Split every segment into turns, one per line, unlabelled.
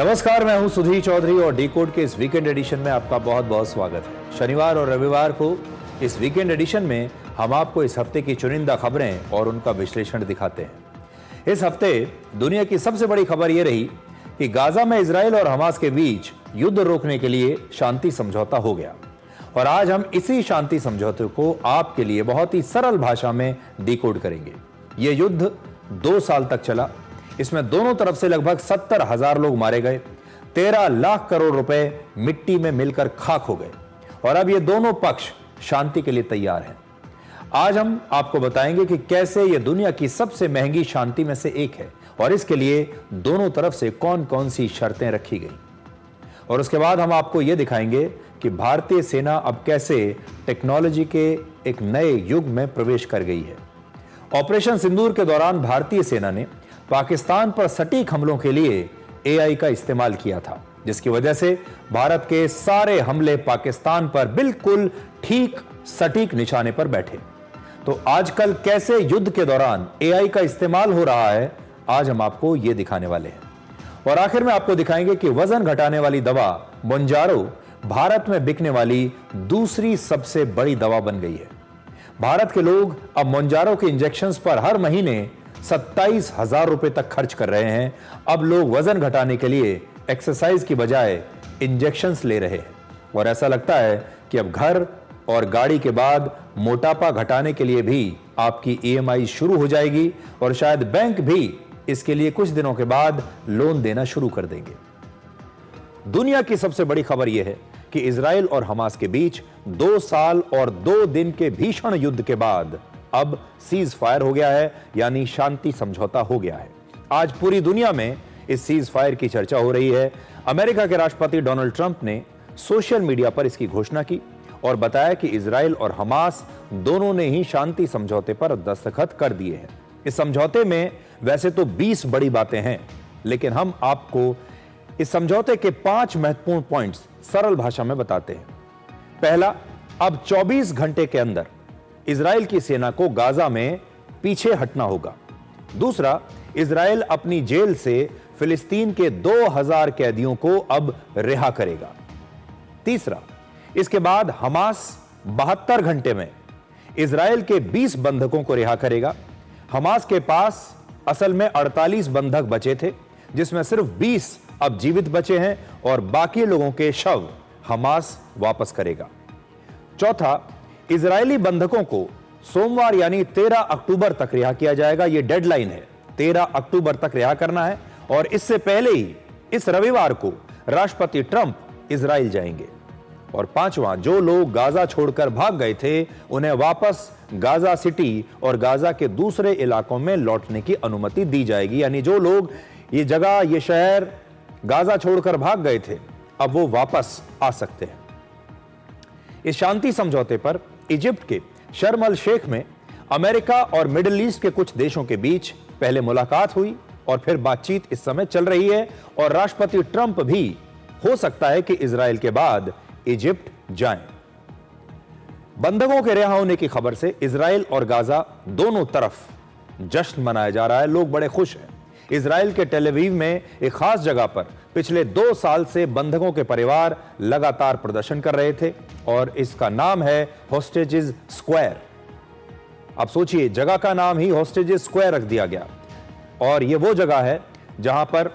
नमस्कार, मैं हूं सुधीर चौधरी और डिकोड के इस वीकेंड एडिशन में आपका बहुत बहुत स्वागत है। शनिवार और रविवार को इस वीकेंड एडिशन में हम आपको इस हफ्ते की चुनिंदा खबरें और उनका विश्लेषण दिखाते हैं। इस हफ्ते दुनिया की सबसे बड़ी खबर यह रही कि गाजा में इजराइल और हमास के बीच युद्ध रोकने के लिए शांति समझौता हो गया और आज हम इसी शांति समझौते को आपके लिए बहुत ही सरल भाषा में डिकोड करेंगे। यह युद्ध 2 साल तक चला। इसमें दोनों तरफ से लगभग 70,000 लोग मारे गए, 13 लाख करोड़ रुपए मिट्टी में मिलकर खाक हो गए और अब ये दोनों पक्ष शांति के लिए तैयार हैं। आज हम आपको बताएंगे कि कैसे ये दुनिया की सबसे महंगी शांति में से एक है और इसके लिए दोनों तरफ से कौन कौन सी शर्तें रखी गई। और उसके बाद हम आपको यह दिखाएंगे कि भारतीय सेना अब कैसे टेक्नोलॉजी के एक नए युग में प्रवेश कर गई है। ऑपरेशन सिंदूर के दौरान भारतीय सेना ने पाकिस्तान पर सटीक हमलों के लिए एआई का इस्तेमाल किया था, जिसकी वजह से भारत के सारे हमले पाकिस्तान पर बिल्कुल ठीक सटीक निशाने पर बैठे। तो आजकल कैसे युद्ध के दौरान एआई का इस्तेमाल हो रहा है, आज हम आपको यह दिखाने वाले हैं। और आखिर में आपको दिखाएंगे कि वजन घटाने वाली दवा मोंजारो भारत में बिकने वाली दूसरी सबसे बड़ी दवा बन गई है। भारत के लोग अब मोंजारो के इंजेक्शंस पर हर महीने 27,000 रुपए तक खर्च कर रहे हैं। अब लोग वजन घटाने के लिए एक्सरसाइज की बजाय इंजेक्शंस ले रहे हैं और ऐसा लगता है कि अब घर और गाड़ी के बाद मोटापा घटाने के लिए भी आपकी ईएमआई शुरू हो जाएगी और शायद बैंक भी इसके लिए कुछ दिनों के बाद लोन देना शुरू कर देंगे। दुनिया की सबसे बड़ी खबर यह है कि इजराइल और हमास के बीच 2 साल और 2 दिन के भीषण युद्ध के बाद अब सीज फायर हो गया है, यानी शांति समझौता हो गया है। आज पूरी दुनिया में इस सीज फायर की चर्चा हो रही है। अमेरिका के राष्ट्रपति डोनाल्ड ट्रंप ने सोशल मीडिया पर इसकी घोषणा की और बताया कि इजराइल और हमास दोनों ने ही शांति समझौते पर दस्तखत कर दिए हैं। इस समझौते में वैसे तो 20 बड़ी बातें हैं, लेकिन हम आपको इस समझौते के 5 महत्वपूर्ण पॉइंट्स सरल भाषा में बताते हैं। पहला, अब 24 घंटे के अंदर इजराइल की सेना को गाजा में पीछे हटना होगा। दूसरा, इजराइल अपनी जेल से फिलिस्तीन के 2000 कैदियों को अब रिहा करेगा। तीसरा, इसके बाद हमास 72 घंटे में इजराइल के 20 बंधकों को रिहा करेगा। हमास के पास असल में 48 बंधक बचे थे, जिसमें सिर्फ 20 अब जीवित बचे हैं और बाकी लोगों के शव हमास वापस करेगा। चौथा, इजरायली बंधकों को सोमवार यानी 13 अक्टूबर तक रिहा किया जाएगा। यह डेडलाइन है, 13 अक्टूबर तक रिहा करना है और इससे पहले ही इस रविवार को राष्ट्रपति ट्रंप इजराइल जाएंगे। और पांचवां, जो लोग गाजा छोड़कर भाग गए थे उन्हें वापस गाजा सिटी और गाजा के दूसरे इलाकों में लौटने की अनुमति दी जाएगी। यानी जो लोग ये जगह, ये शहर गाजा छोड़कर भाग गए थे, अब वो वापस आ सकते हैं। इस शांति समझौते पर इजिप्ट के शर्म अल शेख में अमेरिका और मिडिल ईस्ट के कुछ देशों के बीच पहले मुलाकात हुई और फिर बातचीत इस समय चल रही है और राष्ट्रपति ट्रंप भी हो सकता है कि इजराइल के बाद इजिप्ट जाएं। बंधकों के रिहा होने की खबर से इजराइल और गाजा दोनों तरफ जश्न मनाया जा रहा है। लोग बड़े खुश हैं। इजराइल के टेल अवीव में एक खास जगह पर पिछले 2 साल से बंधकों के परिवार लगातार प्रदर्शन कर रहे थे और इसका नाम है होस्टेजेस स्क्वायर। अब सोचिए, जगह का नाम ही होस्टेजेस स्क्वायर रख दिया गया और यह वो जगह है जहां पर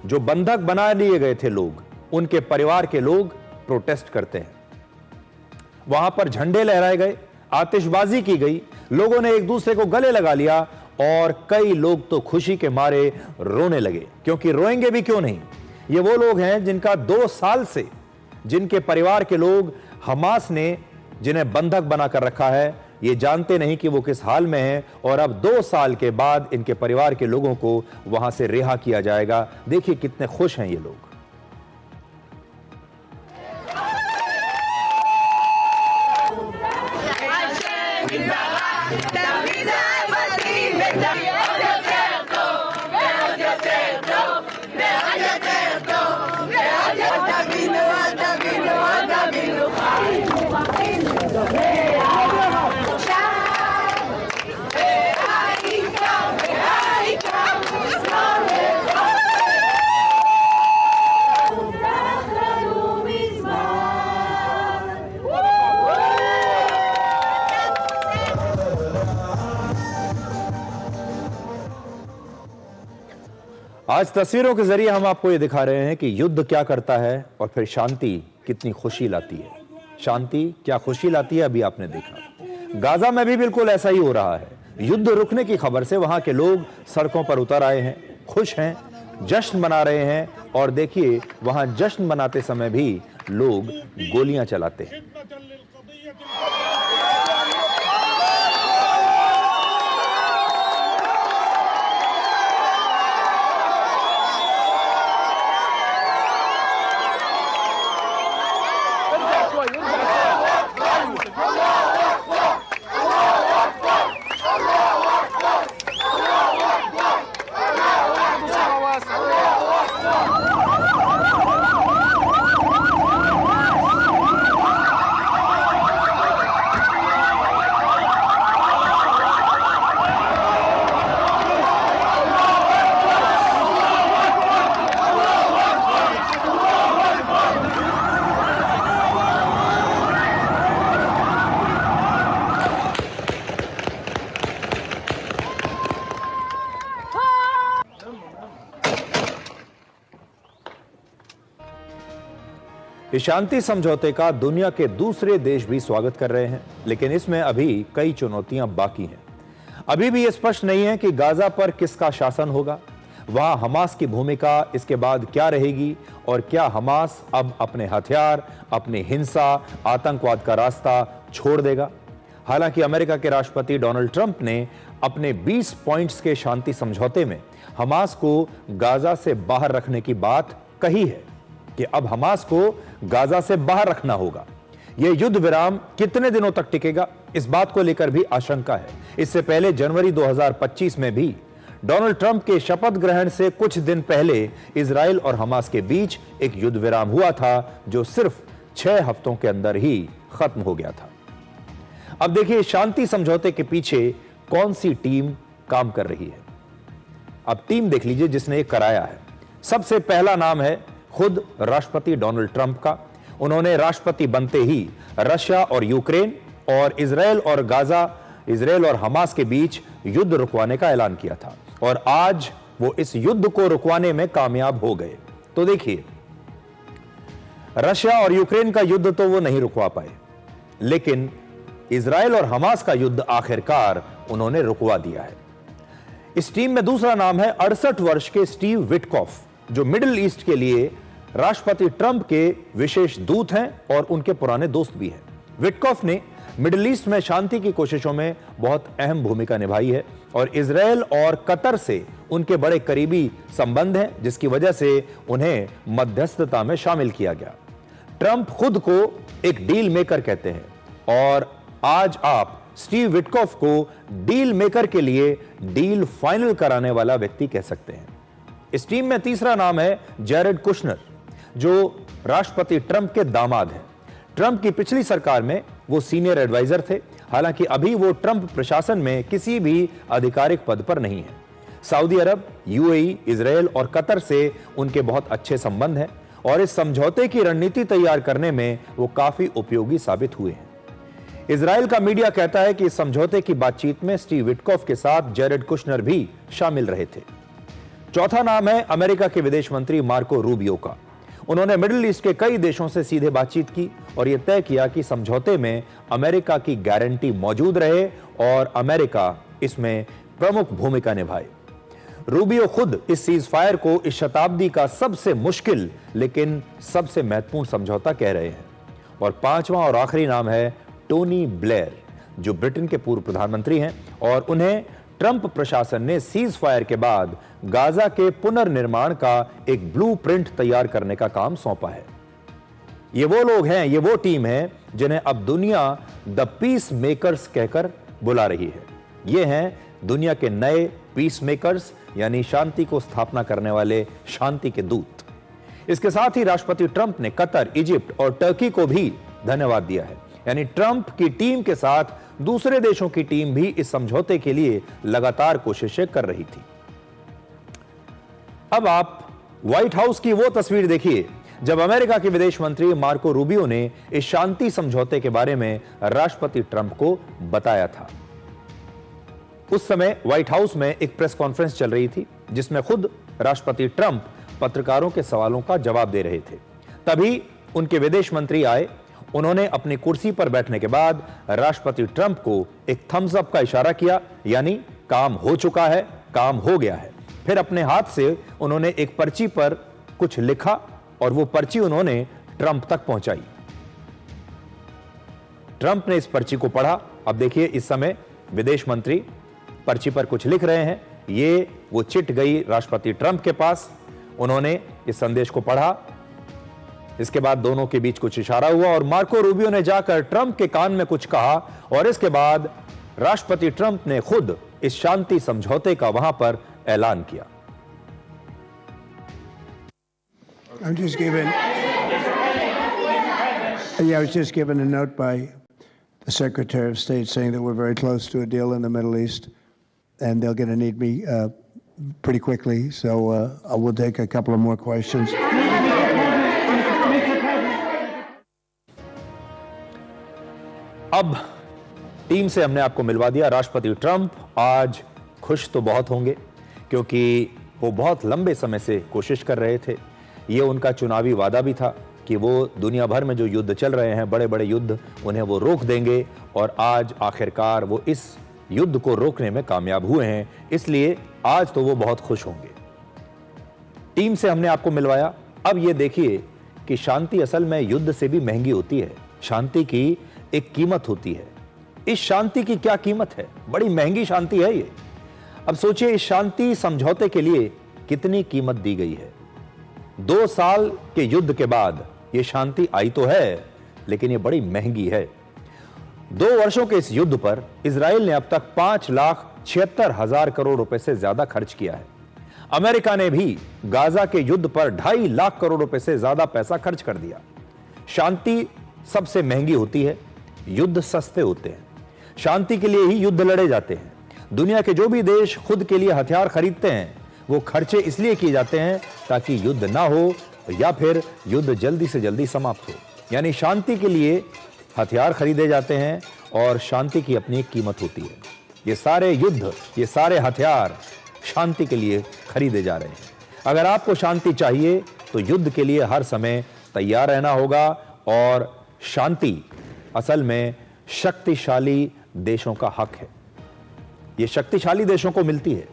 जो बंधक बना लिए गए थे लोग, उनके परिवार के लोग प्रोटेस्ट करते हैं। वहां पर झंडे लहराए गए, आतिशबाजी की गई, लोगों ने एक दूसरे को गले लगा लिया और कई लोग तो खुशी के मारे रोने लगे, क्योंकि रोएंगे भी क्यों नहीं, ये वो लोग हैं जिनका 2 साल से, जिनके परिवार के लोग हमास ने जिन्हें बंधक बनाकर रखा है, ये जानते नहीं कि वो किस हाल में हैं और अब 2 साल के बाद इनके परिवार के लोगों को वहां से रिहा किया जाएगा। देखिए कितने खुश हैं ये लोग। आज तस्वीरों के जरिए हम आपको ये दिखा रहे हैं कि युद्ध क्या करता है और फिर शांति कितनी खुशी लाती है। शांति क्या खुशी लाती है, अभी आपने देखा। गाजा में भी बिल्कुल ऐसा ही हो रहा है। युद्ध रुकने की खबर से वहां के लोग सड़कों पर उतर आए हैं, खुश हैं, जश्न मना रहे हैं। और देखिए, वहां जश्न मनाते समय भी लोग गोलियां चलाते हैं। इस शांति समझौते का दुनिया के दूसरे देश भी स्वागत कर रहे हैं, लेकिन इसमें अभी कई चुनौतियां बाकी हैं। अभी भी यह स्पष्ट नहीं है कि गाजा पर किसका शासन होगा, वहां हमास की भूमिका इसके बाद क्या रहेगी, और क्या हमास अब अपने हथियार, अपनी हिंसा, आतंकवाद का रास्ता छोड़ देगा। हालांकि अमेरिका के राष्ट्रपति डोनाल्ड ट्रंप ने अपने 20 पॉइंट्स के शांति समझौते में हमास को गाजा से बाहर रखने की बात कही है कि अब हमास को गाजा से बाहर रखना होगा। यह युद्ध विराम कितने दिनों तक टिकेगा, इस बात को लेकर भी आशंका है। इससे पहले जनवरी 2025 में भी डोनाल्ड ट्रंप के शपथ ग्रहण से कुछ दिन पहले इजराइल और हमास के बीच एक युद्ध विराम हुआ था, जो सिर्फ 6 हफ्तों के अंदर ही खत्म हो गया था। अब देखिए, शांति समझौते के पीछे कौन सी टीम काम कर रही है। अब टीम देख लीजिए जिसने ये कराया है। सबसे पहला नाम है खुद राष्ट्रपति डोनाल्ड ट्रंप का। उन्होंने राष्ट्रपति बनते ही रशिया और यूक्रेन और इजराइल और हमास के बीच युद्ध रुकवाने का ऐलान किया था, और आज वो इस युद्ध को रुकवाने में कामयाब हो गए। तो देखिए, रशिया और यूक्रेन का युद्ध तो वो नहीं रुकवा पाए, लेकिन इजराइल और हमास का युद्ध आखिरकार उन्होंने रुकवा दिया है। इस टीम में दूसरा नाम है 68 वर्ष के स्टीव विटकॉफ, जो मिडिल ईस्ट के लिए राष्ट्रपति ट्रंप के विशेष दूत हैं और उनके पुराने दोस्त भी हैं। विटकॉफ ने मिडिल ईस्ट में शांति की कोशिशों में बहुत अहम भूमिका निभाई है, और इजराइल और कतर से उनके बड़े करीबी संबंध हैं, जिसकी वजह से उन्हें मध्यस्थता में शामिल किया गया। ट्रंप खुद को एक डील मेकर कहते हैं, और आज आप स्टीव विटकॉफ को डील मेकर के लिए डील फाइनल कराने वाला व्यक्ति कह सकते हैं। इस टीम में तीसरा नाम है जैरेड कुशनर, जो राष्ट्रपति ट्रंप के दामाद हैं। ट्रंप की पिछली सरकार में वो सीनियर एडवाइजर थे। हालांकि अभी वो ट्रंप प्रशासन में किसी भी आधिकारिक पद पर नहीं है। सऊदी अरब, यूएई, इजराइल और कतर से उनके बहुत अच्छे संबंध हैं, और इस समझौते की रणनीति तैयार करने में वो काफी उपयोगी साबित हुए हैं। इजराइल का मीडिया कहता है कि इस समझौते की बातचीत में स्टीव विटकॉफ के साथ जैरेड कुशनर भी शामिल रहे थे। चौथा नाम है अमेरिका के विदेश मंत्री मार्को रूबियो का। उन्होंने मिडिल ईस्ट के कई देशों से सीधे बातचीत की और यह तय किया कि समझौते में अमेरिका की गारंटी मौजूद रहे और अमेरिका इसमें प्रमुख भूमिका निभाए। रूबियो खुद इस सीज फायर को इस शताब्दी का सबसे मुश्किल लेकिन सबसे महत्वपूर्ण समझौता कह रहे हैं। और पांचवां और आखिरी नाम है टोनी ब्लेयर, जो ब्रिटेन के पूर्व प्रधानमंत्री हैं, और उन्हें ट्रंप प्रशासन ने सीज फायर के बाद गाजा के पुनर्निर्माण का एक ब्लूप्रिंट तैयार करने का काम सौंपा है। ये वो लोग हैं, ये वो टीम है जिन्हें अब दुनिया द पीस मेकर्स कहकर बुला रही है। ये हैं दुनिया के नए पीस मेकर्स, यानी शांति को स्थापना करने वाले शांति के दूत। इसके साथ ही राष्ट्रपति ट्रंप ने कतर, इजिप्ट और टर्की को भी धन्यवाद दिया है। यानी ट्रंप की टीम के साथ दूसरे देशों की टीम भी इस समझौते के लिए लगातार कोशिशें कर रही थी। अब आप व्हाइट हाउस की वो तस्वीर देखिए जब अमेरिका के विदेश मंत्री मार्को रूबियो ने इस शांति समझौते के बारे में राष्ट्रपति ट्रंप को बताया था। उस समय व्हाइट हाउस में एक प्रेस कॉन्फ्रेंस चल रही थी जिसमें खुद राष्ट्रपति ट्रंप पत्रकारों के सवालों का जवाब दे रहे थे। तभी उनके विदेश मंत्री आए। उन्होंने अपनी कुर्सी पर बैठने के बाद राष्ट्रपति ट्रंप को एक थम्स अप का इशारा किया, यानी काम हो चुका है, काम हो गया है। फिर अपने हाथ से उन्होंने एक पर्ची पर कुछ लिखा और वो पर्ची उन्होंने ट्रंप तक पहुंचाई। ट्रंप ने इस पर्ची को पढ़ा। अब देखिए, इस समय विदेश मंत्री पर्ची पर कुछ लिख रहे हैं। ये वो चिट गई राष्ट्रपति ट्रंप के पास। उन्होंने इस संदेश को पढ़ा। इसके बाद दोनों के बीच कुछ इशारा हुआ और मार्को रूबियो ने जाकर ट्रंप के कान में कुछ कहा और इसके बाद राष्ट्रपति ट्रंप ने खुद इस शांति समझौते का वहां पर ऐलान किया।
I was just given a note by the Secretary of State saying that we're very close to a deal in the Middle East, and they're going to need me pretty quickly, so I will take a couple of more questions.
अब team से हमने आपको मिलवा दिया। राष्ट्रपति Trump आज खुश तो बहुत होंगे, क्योंकि वो बहुत लंबे समय से कोशिश कर रहे थे। ये उनका चुनावी वादा भी था कि वो दुनिया भर में जो युद्ध चल रहे हैं, बड़े बड़े युद्ध, उन्हें वो रोक देंगे और आज आखिरकार वो इस युद्ध को रोकने में कामयाब हुए हैं। इसलिए आज तो वो बहुत खुश होंगे। टीम से हमने आपको मिलवाया। अब ये देखिए कि शांति असल में युद्ध से भी महंगी होती है। शांति की एक कीमत होती है। इस शांति की क्या कीमत है? बड़ी महंगी शांति है ये। अब सोचिए, इस शांति समझौते के लिए कितनी कीमत दी गई है। 2 साल के युद्ध के बाद ये शांति आई तो है, लेकिन ये बड़ी महंगी है। 2 वर्षों के इस युद्ध पर इजराइल ने अब तक 5,76,000 करोड़ रुपए से ज्यादा खर्च किया है। अमेरिका ने भी गाजा के युद्ध पर 2.5 लाख करोड़ रुपए से ज्यादा पैसा खर्च कर दिया। शांति सबसे महंगी होती है, युद्ध सस्ते होते हैं। शांति के लिए ही युद्ध लड़े जाते हैं। दुनिया के जो भी देश खुद के लिए हथियार खरीदते हैं, वो खर्चे इसलिए किए जाते हैं ताकि युद्ध ना हो या फिर युद्ध जल्दी से जल्दी समाप्त हो। यानी शांति के लिए हथियार खरीदे जाते हैं और शांति की अपनी एक कीमत होती है। ये सारे युद्ध, ये सारे हथियार शांति के लिए खरीदे जा रहे हैं। अगर आपको शांति चाहिए तो युद्ध के लिए हर समय तैयार रहना होगा। और शांति असल में शक्तिशाली देशों का हक है। ये शक्तिशाली देशों को मिलती है।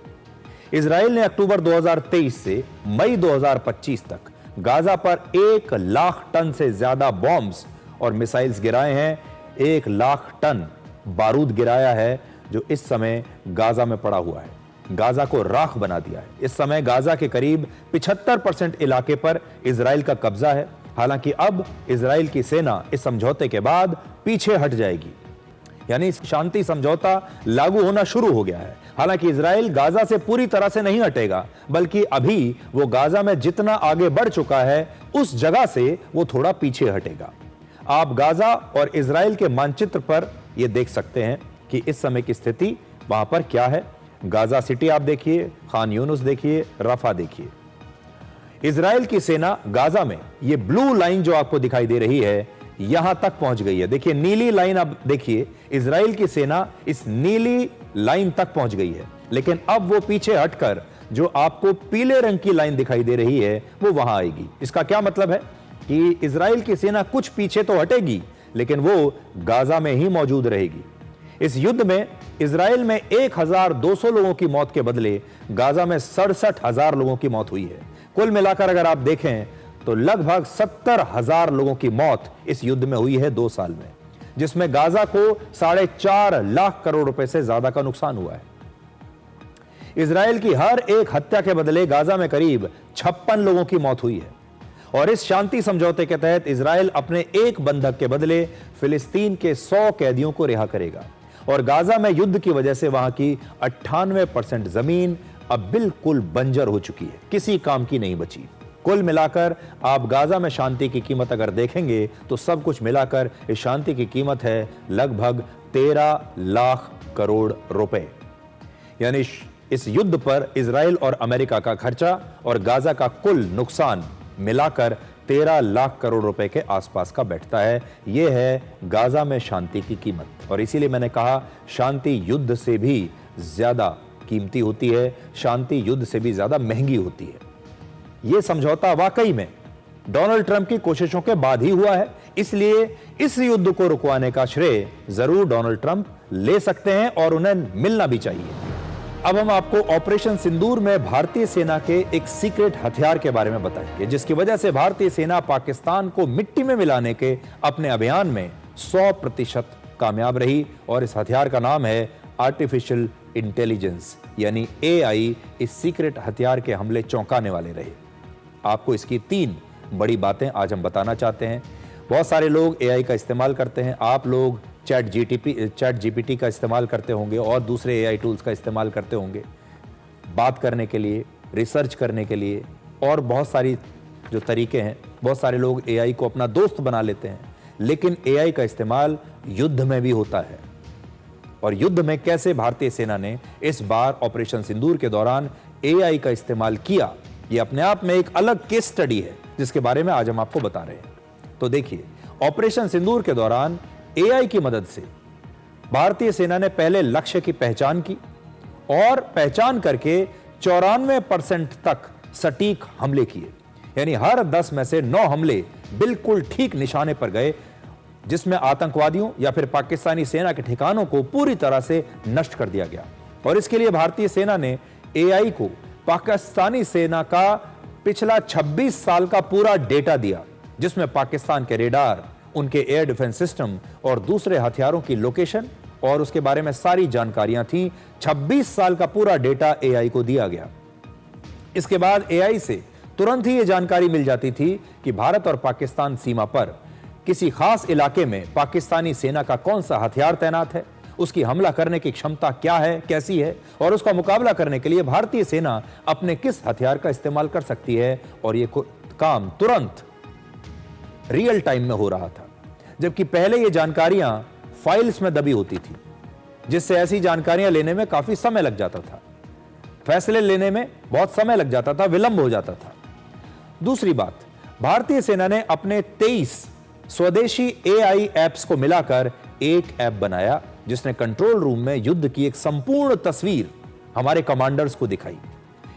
इजराइल ने अक्टूबर 2023 से मई 2025 तक गाजा पर 1 लाख टन से ज्यादा बॉम्ब्स और मिसाइल्स गिराए हैं। 1 लाख टन बारूद गिराया है, जो इस समय गाजा में पड़ा हुआ है। गाजा को राख बना दिया है। इस समय गाजा के करीब 75% इलाके पर इजराइल का कब्जा है। हालांकि अब इजराइल की सेना इस समझौते के बाद पीछे हट जाएगी, यानी शांति समझौता लागू होना शुरू हो गया है। हालांकि इजराइल गाजा से पूरी तरह से नहीं हटेगा, बल्कि अभी वो गाजा में जितना आगे बढ़ चुका है उस जगह से वो थोड़ा पीछे हटेगा। आप गाजा और इजराइल के मानचित्र पर यह देख सकते हैं कि इस समय की स्थिति वहां पर क्या है। गाजा सिटी आप देखिए, खान यूनुस देखिए, रफा देखिए। इजराइल की सेना गाजा में ये ब्लू लाइन जो आपको दिखाई दे रही है, यहां तक पहुंच गई है। देखिए नीली लाइन, अब देखिए इजराइल की सेना इस नीली लाइन तक पहुंच गई है, लेकिन अब वो पीछे हटकर जो आपको पीले रंग की लाइन दिखाई दे रही है वो वहां आएगी। इसका क्या मतलब है कि इजराइल की सेना कुछ पीछे तो हटेगी, लेकिन वो गाजा में ही मौजूद रहेगी। इस युद्ध में इजराइल में 1,200 लोगों की मौत के बदले गाजा में 67,000 लोगों की मौत हुई है। कुल मिलाकर अगर आप देखें तो लगभग 70,000 लोगों की मौत इस युद्ध में हुई है 2 साल में, जिसमें गाजा को 4.5 लाख करोड़ रुपए से ज्यादा का नुकसान हुआ है। इजराइल की हर एक हत्या के बदले गाजा में करीब 56 लोगों की मौत हुई है। और इस शांति समझौते के तहत इजराइल अपने एक बंधक के बदले फिलिस्तीन के 100 कैदियों को रिहा करेगा। और गाजा में युद्ध की वजह से वहां की 98% जमीन अब बिल्कुल बंजर हो चुकी है, किसी काम की नहीं बची। कुल मिलाकर आप गाजा में शांति की कीमत अगर देखेंगे तो सब कुछ मिलाकर इस शांति की कीमत है लगभग 13 लाख करोड़ रुपए। यानी इस युद्ध पर इजराइल और अमेरिका का खर्चा और गाजा का कुल नुकसान मिलाकर 13 लाख करोड़ रुपए के आसपास का बैठता है। यह है गाजा में शांति की कीमत। और इसीलिए मैंने कहा शांति युद्ध से भी ज्यादा कीमती होती है, शांति युद्ध से भी ज्यादा महंगी होती है। यह समझौता वाकई में डोनाल्ड ट्रंप की कोशिशों के बाद ही हुआ है, इसलिए इस युद्ध को रुकवाने का श्रेय जरूर डोनाल्ड ट्रंप ले सकते हैं और उन्हें मिलना भी चाहिए। अब हम आपको ऑपरेशन सिंदूर में भारतीय सेना के एक सीक्रेट हथियार के बारे में बताएंगे, जिसकी वजह से भारतीय सेना पाकिस्तान को मिट्टी में मिलाने के अपने अभियान में 100% कामयाब रही। और इस हथियार का नाम है आर्टिफिशियल इंटेलिजेंस, यानी AI। इस सीक्रेट हथियार के हमले चौंकाने वाले रहे। आपको इसकी 3 बड़ी बातें आज हम बताना चाहते हैं। बहुत सारे लोग AI का इस्तेमाल करते हैं, आप लोग चैट GPT का इस्तेमाल करते होंगे और दूसरे AI टूल्स का इस्तेमाल करते होंगे बात करने के लिए, रिसर्च करने के लिए, और बहुत सारी जो तरीके हैं। बहुत सारे लोग AI को अपना दोस्त बना लेते हैं, लेकिन AI का इस्तेमाल युद्ध में भी होता है। और युद्ध में कैसे भारतीय सेना ने इस बार ऑपरेशन सिंदूर के दौरान AI का इस्तेमाल किया, यह अपने आप में एक अलग केस स्टडी है, जिसके बारे में आज हम आपको बता रहे हैं। तो देखिए, ऑपरेशन सिंदूर के दौरान AI की मदद से भारतीय सेना ने पहले लक्ष्य की पहचान की और पहचान करके 94% तक सटीक हमले किए, यानी हर 10 में से 9 हमले बिल्कुल ठीक निशाने पर गए, जिसमें आतंकवादियों या फिर पाकिस्तानी सेना के ठिकानों को पूरी तरह से नष्ट कर दिया गया। और इसके लिए भारतीय सेना ने AI को पाकिस्तानी सेना का पिछला 26 साल का पूरा डेटा दिया, जिसमें पाकिस्तान के रेडार, उनके एयर डिफेंस सिस्टम और दूसरे हथियारों की लोकेशन और उसके बारे में सारी जानकारियां थीं। 26 साल का पूरा डेटा AI को दिया गया। इसके बाद AI से तुरंत ही यह जानकारी मिल जाती थी कि भारत और पाकिस्तान सीमा पर किसी खास इलाके में पाकिस्तानी सेना का कौन सा हथियार तैनात है, उसकी हमला करने की क्षमता क्या है, कैसी है, और उसका मुकाबला करने के लिए भारतीय सेना अपने किस हथियार का इस्तेमाल कर सकती है। और यह काम तुरंत रियल टाइम में हो रहा था, जबकि पहले ये जानकारियां फाइल्स में दबी होती थी, जिससे ऐसी जानकारियां लेने में काफी समय लग जाता था, फैसले लेने में बहुत समय लग जाता था, विलंब हो जाता था। दूसरी बात, भारतीय सेना ने अपने 23 स्वदेशी AI ऐप्स को मिलाकर एक ऐप बनाया, जिसने कंट्रोल रूम में युद्ध की एक संपूर्ण तस्वीर हमारे कमांडर्स को दिखाई,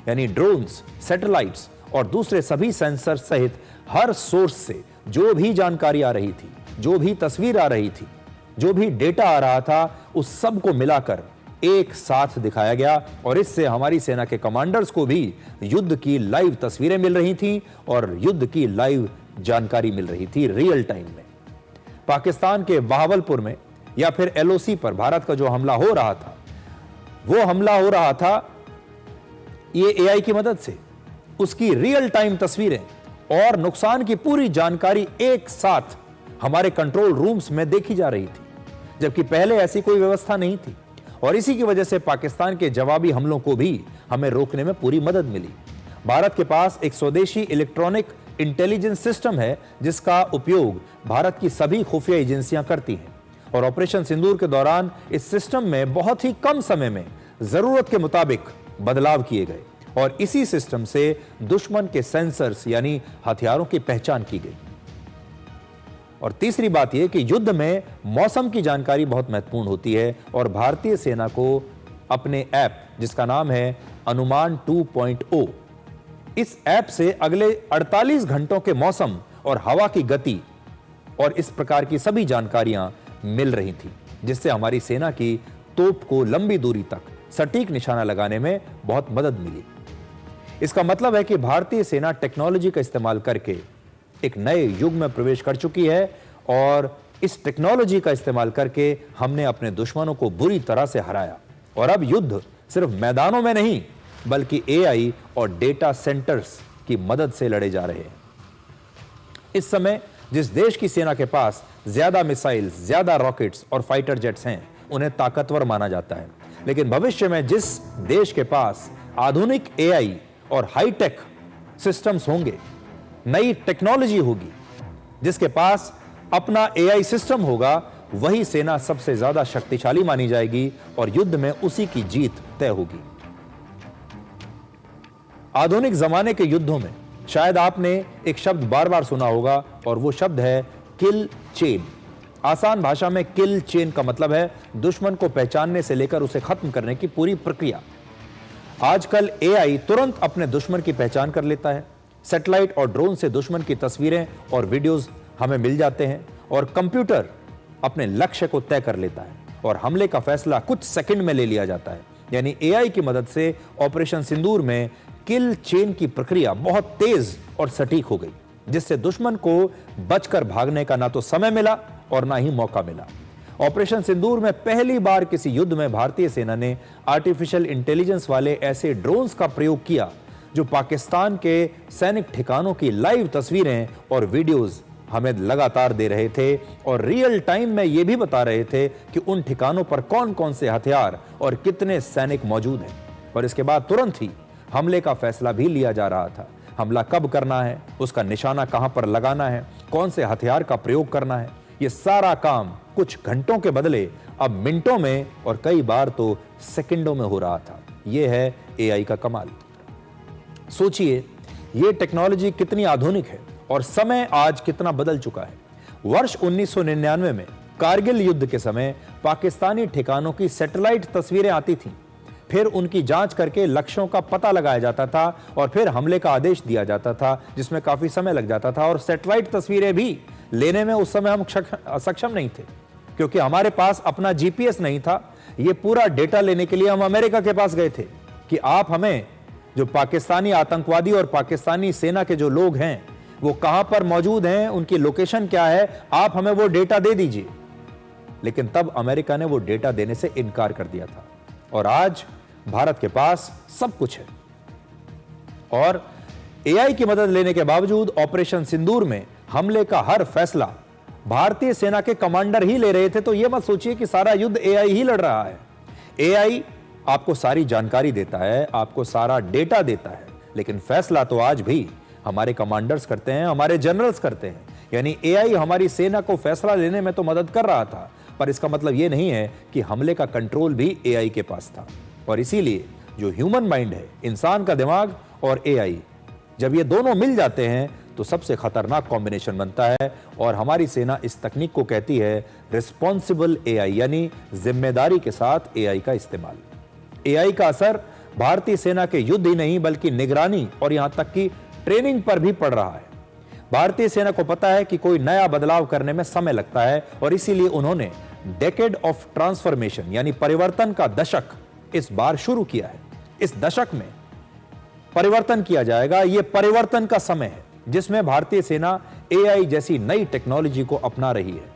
यानी ड्रोन्स, सैटेलाइट्स और दूसरे सभी सेंसर सहित हर सोर्स से जो भी जानकारी आ रही थी, जो भी तस्वीर आ रही थी, जो भी डेटा आ रहा था, उस सब को मिलाकर एक साथ दिखाया गया। और इससे हमारी सेना के कमांडर्स को भी युद्ध की लाइव तस्वीरें मिल रही थी और युद्ध की लाइव जानकारी मिल रही थी रियल टाइम में। पाकिस्तान के बहावलपुर में या फिर LOC पर भारत का जो हमला हो रहा था, वो हमला हो रहा था ये AI की मदद से। उसकी रियल टाइम तस्वीरें और नुकसान की पूरी जानकारी एक साथ हमारे कंट्रोल रूम्स में देखी जा रही थी, जबकि पहले ऐसी कोई व्यवस्था नहीं थी। और इसी की वजह से पाकिस्तान के जवाबी हमलों को भी हमें रोकने में पूरी मदद मिली। भारत के पास एक स्वदेशी इलेक्ट्रॉनिक इंटेलिजेंस सिस्टम है, जिसका उपयोग भारत की सभी खुफिया एजेंसियां करती हैं। और ऑपरेशन सिंदूर के दौरान इस सिस्टम में बहुत ही कम समय में जरूरत के मुताबिक बदलाव किए गए और इसी सिस्टम से दुश्मन के सेंसर्स यानी हथियारों की पहचान की गई। और तीसरी बात यह कि युद्ध में मौसम की जानकारी बहुत महत्वपूर्ण होती है और भारतीय सेना को अपने ऐप, जिसका नाम है अनुमान 2.0, इस ऐप से अगले 48 घंटों के मौसम और हवा की गति और इस प्रकार की सभी जानकारियां मिल रही थी, जिससे हमारी सेना की तोप को लंबी दूरी तक सटीक निशाना लगाने में बहुत मदद मिली। इसका मतलब है कि भारतीय सेना टेक्नोलॉजी का इस्तेमाल करके एक नए युग में प्रवेश कर चुकी है और इस टेक्नोलॉजी का इस्तेमाल करके हमने अपने दुश्मनों को बुरी तरह से हराया। और अब युद्ध सिर्फ मैदानों में नहीं, बल्कि AI और डेटा सेंटर्स की मदद से लड़े जा रहे हैं। इस समय जिस देश की सेना के पास ज्यादा मिसाइल्स, ज्यादा रॉकेट्स और फाइटर जेट्स हैं, उन्हें ताकतवर माना जाता है। लेकिन भविष्य में जिस देश के पास आधुनिक AI और हाईटेक सिस्टम्स होंगे, नई टेक्नोलॉजी होगी, जिसके पास अपना AI सिस्टम होगा, वही सेना सबसे ज्यादा शक्तिशाली मानी जाएगी और युद्ध में उसी की जीत तय होगी। आधुनिक जमाने के युद्धों में शायद आपने एक शब्द बार बार सुना होगा और वो शब्द है किल चेन। आसान भाषा में किल चेन का मतलब है दुश्मन को पहचानने से लेकर उसे खत्म करने की पूरी प्रक्रिया। आजकल एआई तुरंत अपने दुश्मन की पहचान कर लेता है। सैटेलाइट और ड्रोन से दुश्मन की तस्वीरें और वीडियोस हमें मिल जाते हैं और कंप्यूटर अपने लक्ष्य को तय कर लेता है और हमले का फैसला कुछ सेकंड में ले लिया जाता है। यानी एआई की मदद से ऑपरेशन सिंदूर में किल चेन की प्रक्रिया बहुत तेज और सटीक हो गई, जिससे दुश्मन को बचकर भागने का ना तो समय मिला और ना ही मौका मिला। ऑपरेशन सिंदूर में पहली बार किसी युद्ध में भारतीय सेना ने आर्टिफिशियल इंटेलिजेंस वाले ऐसे ड्रोन्स का प्रयोग किया जो पाकिस्तान के सैनिक ठिकानों की लाइव तस्वीरें और वीडियोस हमें लगातार दे रहे थे और रियल टाइम में यह भी बता रहे थे कि उन ठिकानों पर कौन कौन से हथियार और कितने सैनिक मौजूद हैं। और इसके बाद तुरंत ही हमले का फैसला भी लिया जा रहा था। हमला कब करना है, उसका निशाना कहां पर लगाना है, कौन से हथियार का प्रयोग करना है, यह सारा काम कुछ घंटों के बदले अब मिनटों में और कई बार तो सेकंडों में हो रहा था। यह है एआई का कमाल। सोचिए यह टेक्नोलॉजी कितनी आधुनिक है और समय आज कितना बदल चुका है। वर्ष 1999 में कारगिल युद्ध के समय पाकिस्तानी ठिकानों की सैटेलाइट तस्वीरें आती थीं, फिर उनकी जांच करके लक्ष्यों का पता लगाया जाता था और फिर हमले का आदेश दिया जाता था, जिसमें काफी समय लग जाता था। और सैटेलाइट तस्वीरें भी लेने में उस समय हम सक्षम नहीं थे, क्योंकि हमारे पास अपना जीपीएस नहीं था। यह पूरा डेटा लेने के लिए हम अमेरिका के पास गए थे कि आप हमें जो पाकिस्तानी आतंकवादी और पाकिस्तानी सेना के जो लोग हैं वो कहां पर मौजूद हैं, उनकी लोकेशन क्या है, आप हमें वो डेटा दे दीजिए। लेकिन तब अमेरिका ने वो डेटा देने से इनकार कर दिया था और आज भारत के पास सब कुछ है। और एआई की मदद लेने के बावजूद ऑपरेशन सिंदूर में हमले का हर फैसला भारतीय सेना के कमांडर ही ले रहे थे। तो यह मत सोचिए कि सारा युद्ध एआई ही लड़ रहा है। एआई आपको सारी जानकारी देता है, आपको सारा डेटा देता है, लेकिन फैसला तो आज भी हमारे कमांडर्स करते हैं, हमारे जनरल्स करते हैं। यानी एआई हमारी सेना को फैसला लेने में तो मदद कर रहा था, पर इसका मतलब यह नहीं है कि हमले का कंट्रोल भी एआई के पास था। और इसीलिए जो ह्यूमन माइंड है, इंसान का दिमाग और एआई, जब ये दोनों मिल जाते हैं तो सबसे खतरनाक कॉम्बिनेशन बनता है। और हमारी सेना इस तकनीक को कहती है रिस्पॉन्सिबल एआई, यानी जिम्मेदारी के साथ एआई का इस्तेमाल। एआई का असर भारतीय सेना के युद्ध ही नहीं बल्कि निगरानी और यहां तक कि ट्रेनिंग पर भी पड़ रहा है। भारतीय सेना को पता है कि कोई नया बदलाव करने में समय लगता है और इसीलिए उन्होंने डेकेड ऑफ ट्रांसफॉर्मेशन यानी परिवर्तन का दशक इस बार शुरू किया है। इस दशक में परिवर्तन किया जाएगा। यह परिवर्तन का समय है जिसमें भारतीय सेना एआई जैसी नई टेक्नोलॉजी को अपना रही है।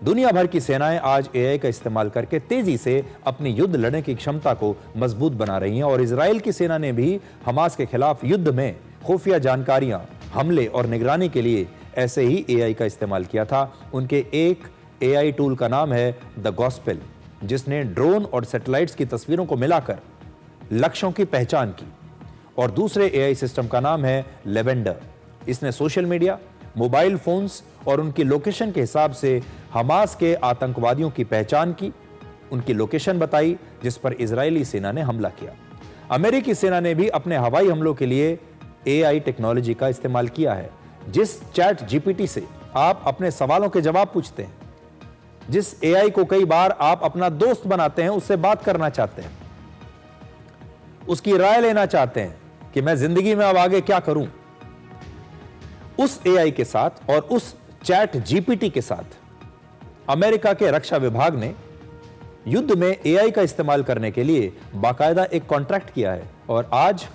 दुनिया भर की सेनाएं आज एआई का इस्तेमाल करके तेजी से अपनी युद्ध लड़ने की क्षमता को मजबूत बना रही हैं और इजराइल की सेना ने भी हमास के खिलाफ युद्ध में खुफिया जानकारियां, हमले और निगरानी के लिए ऐसे ही एआई का इस्तेमाल किया था। उनके एक एआई टूल का नाम है द गॉस्पेल, जिसने ड्रोन और सैटेलाइट्स की तस्वीरों को मिलाकर लक्ष्यों की पहचान की। और दूसरे एआई सिस्टम का नाम है लेवेंडर। इसने सोशल मीडिया, मोबाइल फोन्स और उनकी लोकेशन के हिसाब से हमास के आतंकवादियों की पहचान की, उनकी लोकेशन बताई जिस पर इजरायली सेना ने हमला किया। अमेरिकी सेना ने भी अपने हवाई हमलों के लिए एआई टेक्नोलॉजी का इस्तेमाल किया है। जिस चैट जीपीटी से आप अपने सवालों के जवाब पूछते हैं, जिस एआई को कई बार आप अपना दोस्त बनाते हैं, उससे बात करना चाहते हैं, उसकी राय लेना चाहते हैं कि मैं जिंदगी में अब आगे क्या करूं, उस एआई के साथ और उस चैट जीपीटी के साथ अमेरिका के रक्षा विभाग ने युद्ध में एआई का इस्तेमाल करने के लिए बाकायदा एक कॉन्ट्रैक्ट किया है। और आज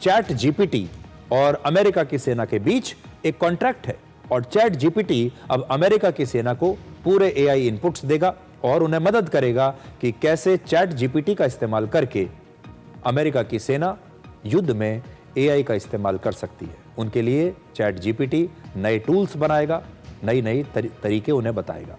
चैट जीपीटी और अमेरिका की सेना के बीच एक कॉन्ट्रैक्ट है और चैट जीपीटी अब अमेरिका की सेना को पूरे एआई इनपुट्स देगा और उन्हें मदद करेगा कि कैसे चैट जीपीटी का इस्तेमाल करके अमेरिका की सेना युद्ध में एआई का इस्तेमाल कर सकती है। उनके लिए चैट जीपीटी नए टूल्स बनाएगा, नई तरीके उन्हें बताएगा।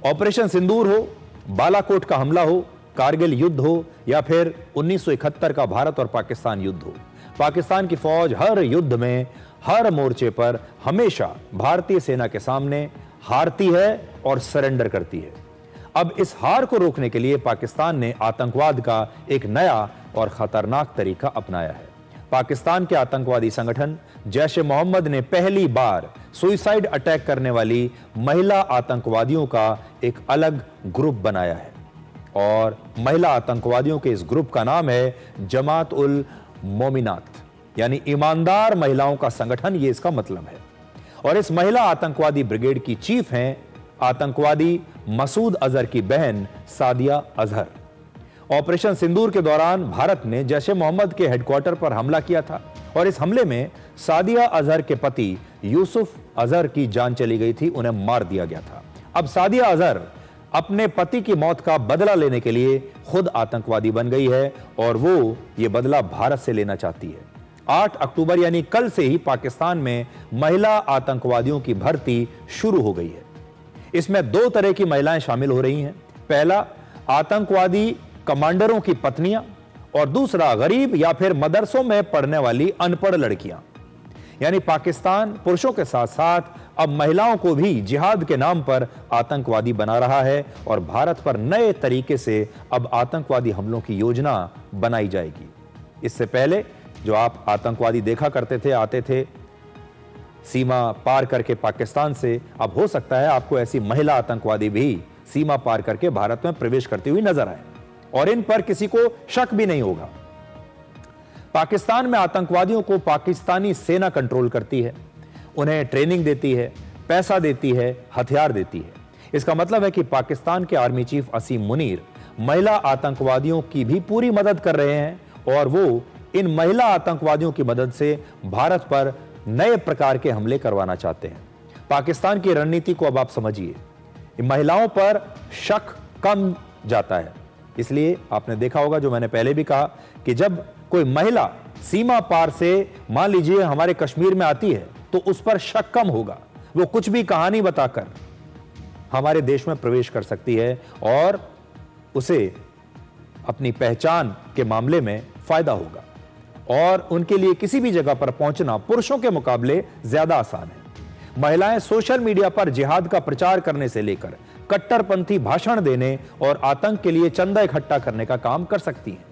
ऑपरेशन सिंदूर हो, बालाकोट का हमला हो, कारगिल युद्ध हो या फिर 1971 का भारत और पाकिस्तान युद्ध हो, पाकिस्तान की फौज हर युद्ध में, हर मोर्चे पर हमेशा भारतीय सेना के सामने हारती है और सरेंडर करती है। अब इस हार को रोकने के लिए पाकिस्तान ने आतंकवाद का एक नया और खतरनाक तरीका अपनाया है। पाकिस्तान के आतंकवादी संगठन जैश ए मोहम्मद ने पहली बार सुइसाइड अटैक करने वाली महिला आतंकवादियों का एक अलग ग्रुप बनाया है। और महिला आतंकवादियों के इस ग्रुप का नाम है जमात उल मोमिनात, यानी ईमानदार महिलाओं का संगठन, ये इसका मतलब है। और इस महिला आतंकवादी ब्रिगेड की चीफ हैं आतंकवादी मसूद अजहर की बहन सादिया अजहर। ऑपरेशन सिंदूर के दौरान भारत ने जैश ए मोहम्मद के हेडक्वार्टर पर हमला किया था और इस हमले में सादिया अजहर के पति यूसुफ अजहर की जान चली गई थी, उन्हें मार दिया गया था। अब सादिया अजहर अपने पति की मौत का बदला लेने के लिए खुद आतंकवादी बन गई है और वो ये बदला भारत से लेना चाहती है। 8 अक्टूबर यानी कल से ही पाकिस्तान में महिला आतंकवादियों की भर्ती शुरू हो गई है। इसमें 2 तरह की महिलाएं शामिल हो रही हैं। पहला, आतंकवादी कमांडरों की पत्नियां और दूसरा, गरीब या फिर मदरसों में पढ़ने वाली अनपढ़ लड़कियां। यानी पाकिस्तान पुरुषों के साथ साथ अब महिलाओं को भी जिहाद के नाम पर आतंकवादी बना रहा है और भारत पर नए तरीके से अब आतंकवादी हमलों की योजना बनाई जाएगी। इससे पहले जो आप आतंकवादी देखा करते थे, आते थे सीमा पार करके पाकिस्तान से, अब हो सकता है आपको ऐसी महिला आतंकवादी भी सीमा पार करके भारत में प्रवेश करती हुई नजर आए और इन पर किसी को शक भी नहीं होगा। पाकिस्तान में आतंकवादियों को पाकिस्तानी सेना कंट्रोल करती है, उन्हें ट्रेनिंग देती है, पैसा देती है, हथियार देती है। इसका मतलब है कि पाकिस्तान के आर्मी चीफ असीम मुनीर महिला आतंकवादियों की भी पूरी मदद कर रहे हैं और वो इन महिला आतंकवादियों की मदद से भारत पर नए प्रकार के हमले करवाना चाहते हैं। पाकिस्तान की रणनीति को अब आप समझिए, महिलाओं पर शक कम जाता है। इसलिए आपने देखा होगा, जो मैंने पहले भी कहा, कि जब कोई महिला सीमा पार से मान लीजिए हमारे कश्मीर में आती है तो उस पर शक कम होगा, वो कुछ भी कहानी बताकर हमारे देश में प्रवेश कर सकती है और उसे अपनी पहचान के मामले में फायदा होगा और उनके लिए किसी भी जगह पर पहुंचना पुरुषों के मुकाबले ज्यादा आसान है। महिलाएं सोशल मीडिया पर जिहाद का प्रचार करने से लेकर कट्टरपंथी भाषण देने और आतंक के लिए चंदा इकट्ठा करने का काम कर सकती हैं।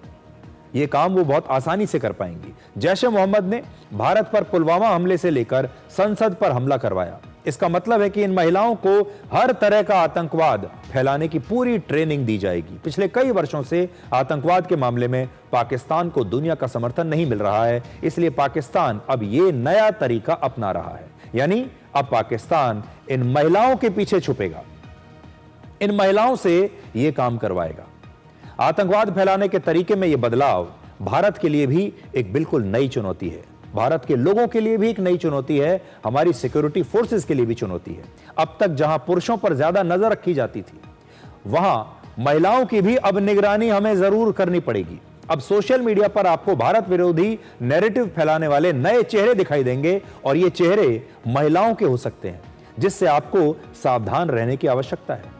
यह काम वो बहुत आसानी से कर पाएंगी। जैश ए मोहम्मद ने भारत पर पुलवामा हमले से लेकर संसद पर हमला करवाया। इसका मतलब है कि इन महिलाओं को हर तरह का आतंकवाद फैलाने की पूरी ट्रेनिंग दी जाएगी। पिछले कई वर्षों से आतंकवाद के मामले में पाकिस्तान को दुनिया का समर्थन नहीं मिल रहा है, इसलिए पाकिस्तान अब यह नया तरीका अपना रहा है। यानी अब पाकिस्तान इन महिलाओं के पीछे छुपेगा, इन महिलाओं से यह काम करवाएगा। आतंकवाद फैलाने के तरीके में यह बदलाव भारत के लिए भी एक बिल्कुल नई चुनौती है, भारत के लोगों के लिए भी एक नई चुनौती है, हमारी सिक्योरिटी फोर्सेस के लिए भी चुनौती है। अब तक जहां पुरुषों पर ज्यादा नजर रखी जाती थी, वहां महिलाओं की भी अब निगरानी हमें जरूर करनी पड़ेगी। अब सोशल मीडिया पर आपको भारत विरोधी नैरेटिव फैलाने वाले नए चेहरे दिखाई देंगे और ये चेहरे महिलाओं के हो सकते हैं, जिससे आपको सावधान रहने की आवश्यकता है।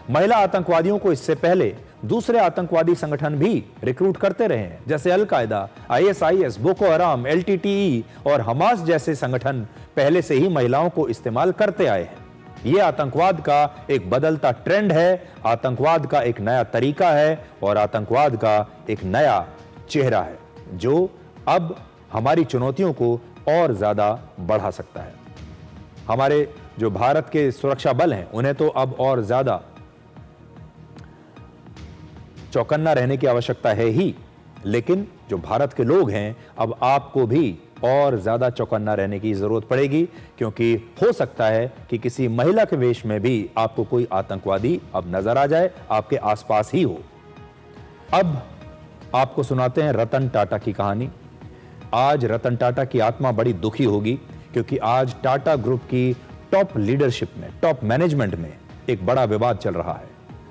महिला आतंकवादियों को इससे पहले दूसरे आतंकवादी संगठन भी रिक्रूट करते रहे हैं, जैसे अल-कायदा, ISIS, बोको हराम, LTTE और हमास जैसे संगठन पहले से ही महिलाओं को इस्तेमाल करते आए हैं। यह आतंकवाद का एक बदलता ट्रेंड है, आतंकवाद का एक नया तरीका है और आतंकवाद का एक नया चेहरा है, जो अब हमारी चुनौतियों को और ज्यादा बढ़ा सकता है। हमारे जो भारत के सुरक्षा बल हैं, उन्हें तो अब और ज्यादा चौकन्ना रहने की आवश्यकता है ही, लेकिन जो भारत के लोग हैं, अब आपको भी और ज्यादा चौकन्ना रहने की जरूरत पड़ेगी, क्योंकि हो सकता है कि किसी महिला के वेश में भी आपको कोई आतंकवादी अब नजर आ जाए, आपके आसपास ही हो। अब आपको सुनाते हैं रतन टाटा की कहानी। आज रतन टाटा की आत्मा बड़ी दुखी होगी, क्योंकि आज टाटा ग्रुप की टॉप लीडरशिप में, टॉप मैनेजमेंट में एक बड़ा विवाद चल रहा है।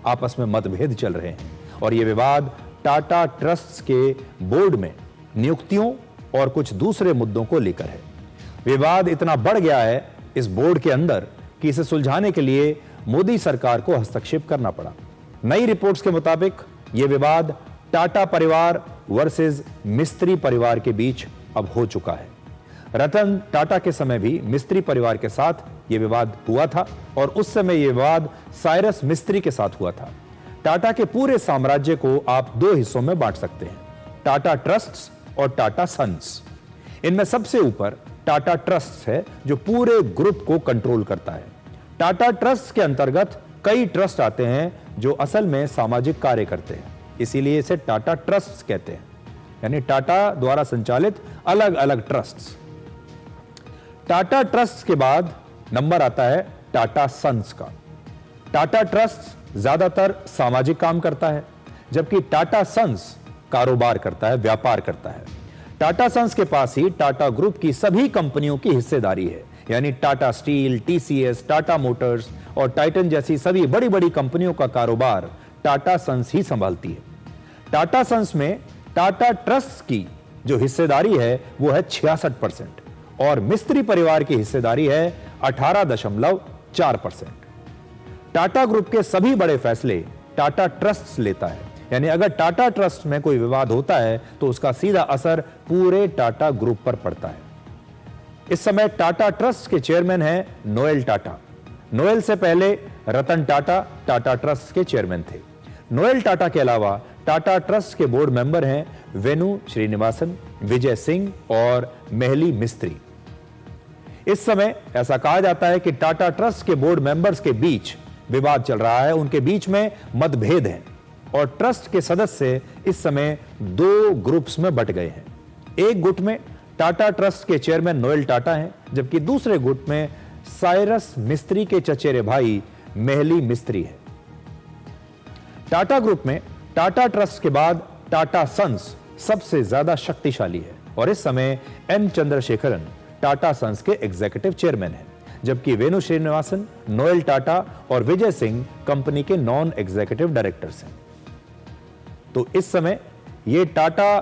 आपस में मतभेद चल रहे हैं और यह विवाद टाटा ट्रस्ट के बोर्ड में नियुक्तियों और कुछ दूसरे मुद्दों को लेकर है। विवाद इतना बढ़ गया है इस बोर्ड के अंदर कि इसे सुलझाने के लिए मोदी सरकार को हस्तक्षेप करना पड़ा। नई रिपोर्ट्स के मुताबिक यह विवाद टाटा परिवार वर्सेस मिस्त्री परिवार के बीच अब हो चुका है। रतन टाटा के समय भी मिस्त्री परिवार के साथ यह विवाद हुआ था और उस समय यह विवाद साइरस मिस्त्री के साथ हुआ था। टाटा के पूरे साम्राज्य को आप 2 हिस्सों में बांट सकते हैं, टाटा ट्रस्ट्स और टाटा सन्स। इनमें सबसे ऊपर टाटा ट्रस्ट है, जो पूरे ग्रुप को कंट्रोल करता है। टाटा ट्रस्ट के अंतर्गत कई ट्रस्ट आते हैं जो असल में सामाजिक कार्य करते हैं, इसीलिए इसे टाटा ट्रस्ट कहते हैं, यानी टाटा द्वारा संचालित अलग अलग ट्रस्ट्स। टाटा ट्रस्ट के बाद नंबर आता है टाटा सन्स का। टाटा ट्रस्ट ज्यादातर सामाजिक काम करता है, जबकि टाटा सन्स कारोबार करता है, व्यापार करता है। टाटा सन्स के पास ही टाटा ग्रुप की सभी कंपनियों की हिस्सेदारी है, यानी Tata steel, TCS, Tata Motors और टाइटन जैसी सभी बड़ी बड़ी कंपनियों का कारोबार टाटा सन्स ही संभालती है। टाटा सन्स में टाटा ट्रस्ट की जो हिस्सेदारी है वो है 66% और मिस्त्री परिवार की हिस्सेदारी है 18.4%। टाटा ग्रुप के सभी बड़े फैसले टाटा ट्रस्ट लेता है, यानी अगर टाटा ट्रस्ट में कोई विवाद होता है तो उसका सीधा असर पूरे टाटा ग्रुप पर पड़ता है। इस समय टाटा ट्रस्ट के चेयरमैन हैं नोएल टाटा। नोएल से पहले रतन टाटा टाटा ट्रस्ट के चेयरमैन थे। नोएल टाटा के अलावा टाटा ट्रस्ट के बोर्ड मेंबर हैं वेणु श्रीनिवासन, विजय सिंह और मेहली मिस्त्री। इस समय ऐसा कहा जाता है कि टाटा ट्रस्ट के बोर्ड मेंबर्स के बीच विवाद चल रहा है, उनके बीच में मतभेद हैं और ट्रस्ट के सदस्य इस समय 2 ग्रुप्स में बंट गए हैं। एक गुट में टाटा ट्रस्ट के चेयरमैन नोएल टाटा हैं, जबकि दूसरे गुट में साइरस मिस्त्री के चचेरे भाई मेहली मिस्त्री है। टाटा ग्रुप में टाटा ट्रस्ट के बाद टाटा सन्स सबसे ज्यादा शक्तिशाली है और इस समय एन चंद्रशेखरन टाटा सन्स के एग्जीक्यूटिव चेयरमैन हैं, जबकि वेणु श्रीनिवासन, नोएल टाटा और विजय सिंह कंपनी के नॉन एग्जीक्यूटिव डायरेक्टर्स हैं। तो इस समय ये टाटा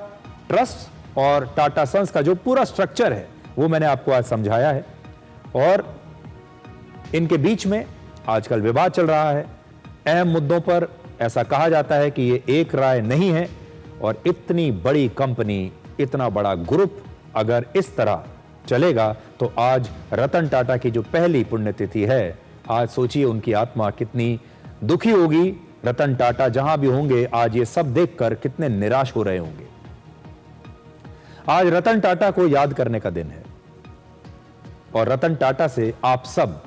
ट्रस्ट और टाटा सन्स का जो पूरा स्ट्रक्चर है वो मैंने आपको आज समझाया है और इनके बीच में आजकल विवाद चल रहा है। अहम मुद्दों पर ऐसा कहा जाता है कि ये एक राय नहीं है और इतनी बड़ी कंपनी, इतना बड़ा ग्रुप अगर इस तरह चलेगा तो आज रतन टाटा की जो पहली पुण्यतिथि है, आज सोचिए उनकी आत्मा कितनी दुखी होगी। रतन टाटा जहां भी होंगे आज ये सब देखकर कितने निराश हो रहे होंगे। आज रतन टाटा को याद करने का दिन है और रतन टाटा से आप सब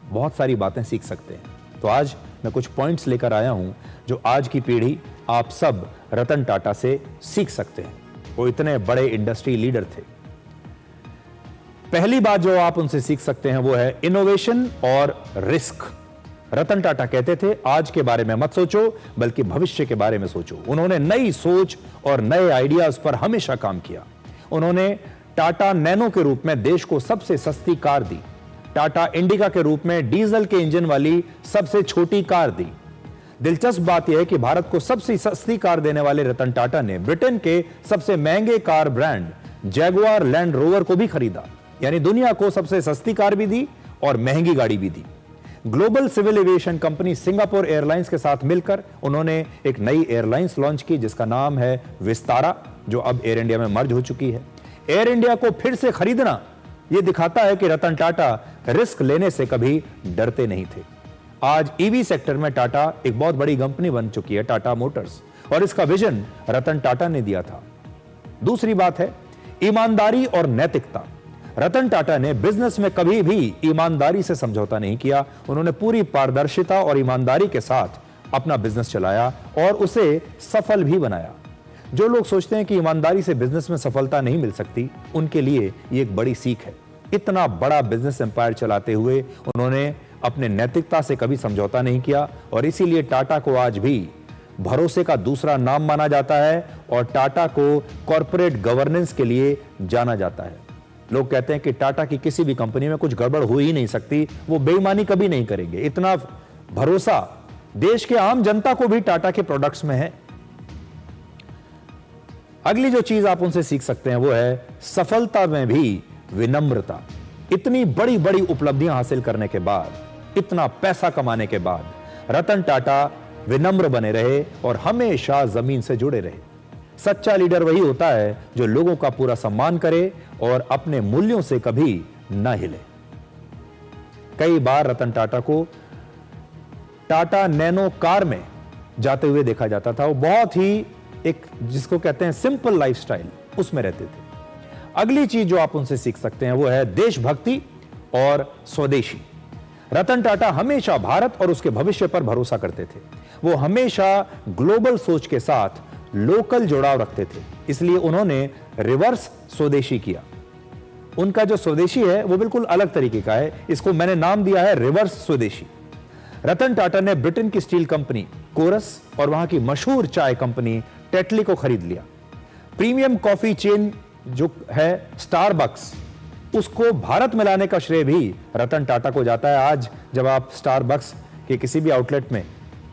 बहुत सारी बातें सीख सकते हैं। तो आज मैं कुछ पॉइंट्स लेकर आया हूं जो आज की पीढ़ी, आप सब रतन टाटा से सीख सकते हैं। वो इतने बड़े इंडस्ट्री लीडर थे। पहली बात जो आप उनसे सीख सकते हैं वो है इनोवेशन और रिस्क। रतन टाटा कहते थे आज के बारे में मत सोचो बल्कि भविष्य के बारे में सोचो। उन्होंने नई सोच और नए आइडियाज पर हमेशा काम किया। उन्होंने टाटा नैनो के रूप में देश को सबसे सस्ती कार दी, टाटा इंडिका के रूप में डीजल के इंजन वाली सबसे छोटी कार दी। दिलचस्प बात यह है कि भारत को सबसे सस्ती कार देने वाले रतन टाटा ने ब्रिटेन के सबसे महंगे car brand Jaguar land rover को भी खरीदा, यानी दुनिया को सबसे सस्ती कार भी दी और महंगी गाड़ी भी दी। Global civil aviation company Singapore Airlines के साथ मिलकर उन्होंने एक नई एयरलाइंस लॉन्च की जिसका नाम है विस्तारा, जो अब एयर इंडिया में मर्ज हो चुकी है। एयर इंडिया को फिर से खरीदना यह दिखाता है कि रतन टाटा रिस्क लेने से कभी डरते नहीं थे। आज ईवी सेक्टर में टाटा एक बहुत बड़ी कंपनी बन चुकी है, टाटा मोटर्स, और इसका विजन रतन टाटा ने दिया था। दूसरी बात है ईमानदारी और नैतिकता। रतन टाटा ने बिजनेस में कभी भी ईमानदारी से समझौता नहीं किया। उन्होंने पूरी पारदर्शिता और ईमानदारी के साथ अपना बिजनेस चलाया और उसे सफल भी बनाया। जो लोग सोचते हैं कि ईमानदारी से बिजनेस में सफलता नहीं मिल सकती, उनके लिए ये एक बड़ी सीख है। इतना बड़ा बिजनेस एम्पायर चलाते हुए उन्होंने अपने नैतिकता से कभी समझौता नहीं किया और इसीलिए टाटा को आज भी भरोसे का दूसरा नाम माना जाता है और टाटा को कॉर्पोरेट गवर्नेंस के लिए जाना जाता है। लोग कहते हैं कि टाटा की किसी भी कंपनी में कुछ गड़बड़ हो ही नहीं सकती, वो बेईमानी कभी नहीं करेंगे। इतना भरोसा देश के आम जनता को भी टाटा के प्रोडक्ट्स में है। अगली जो चीज आप उनसे सीख सकते हैं वो है सफलता में भी विनम्रता। इतनी बड़ी बड़ी उपलब्धियां हासिल करने के बाद, इतना पैसा कमाने के बाद रतन टाटा विनम्र बने रहे और हमेशा जमीन से जुड़े रहे। सच्चा लीडर वही होता है जो लोगों का पूरा सम्मान करे और अपने मूल्यों से कभी न हिले। कई बार रतन टाटा को टाटा नैनो कार में जाते हुए देखा जाता था। वो बहुत ही एक जिसको कहते हैं सिंपल लाइफस्टाइल, उसमें रहते थे। अगली चीज जो आप उनसे सीख सकते हैं वो है देशभक्ति और स्वदेशी। रतन टाटा हमेशा भारत और उसके भविष्य पर भरोसा करते थे। वो हमेशा ग्लोबल सोच के साथ लोकल जुड़ाव रखते थे, इसलिए उन्होंने रिवर्स स्वदेशी किया। उनका जो स्वदेशी है वो बिल्कुल अलग तरीके का है, इसको मैंने नाम दिया है रिवर्स स्वदेशी। रतन टाटा ने ब्रिटेन की स्टील कंपनी कोरस और वहां की मशहूर चाय कंपनी टेटली को खरीद लिया। प्रीमियम कॉफी चेन जो है स्टारबक्स, उसको भारत में लाने का श्रेय भी रतन टाटा को जाता है। आज जब आप स्टारबक्स के किसी भी आउटलेट में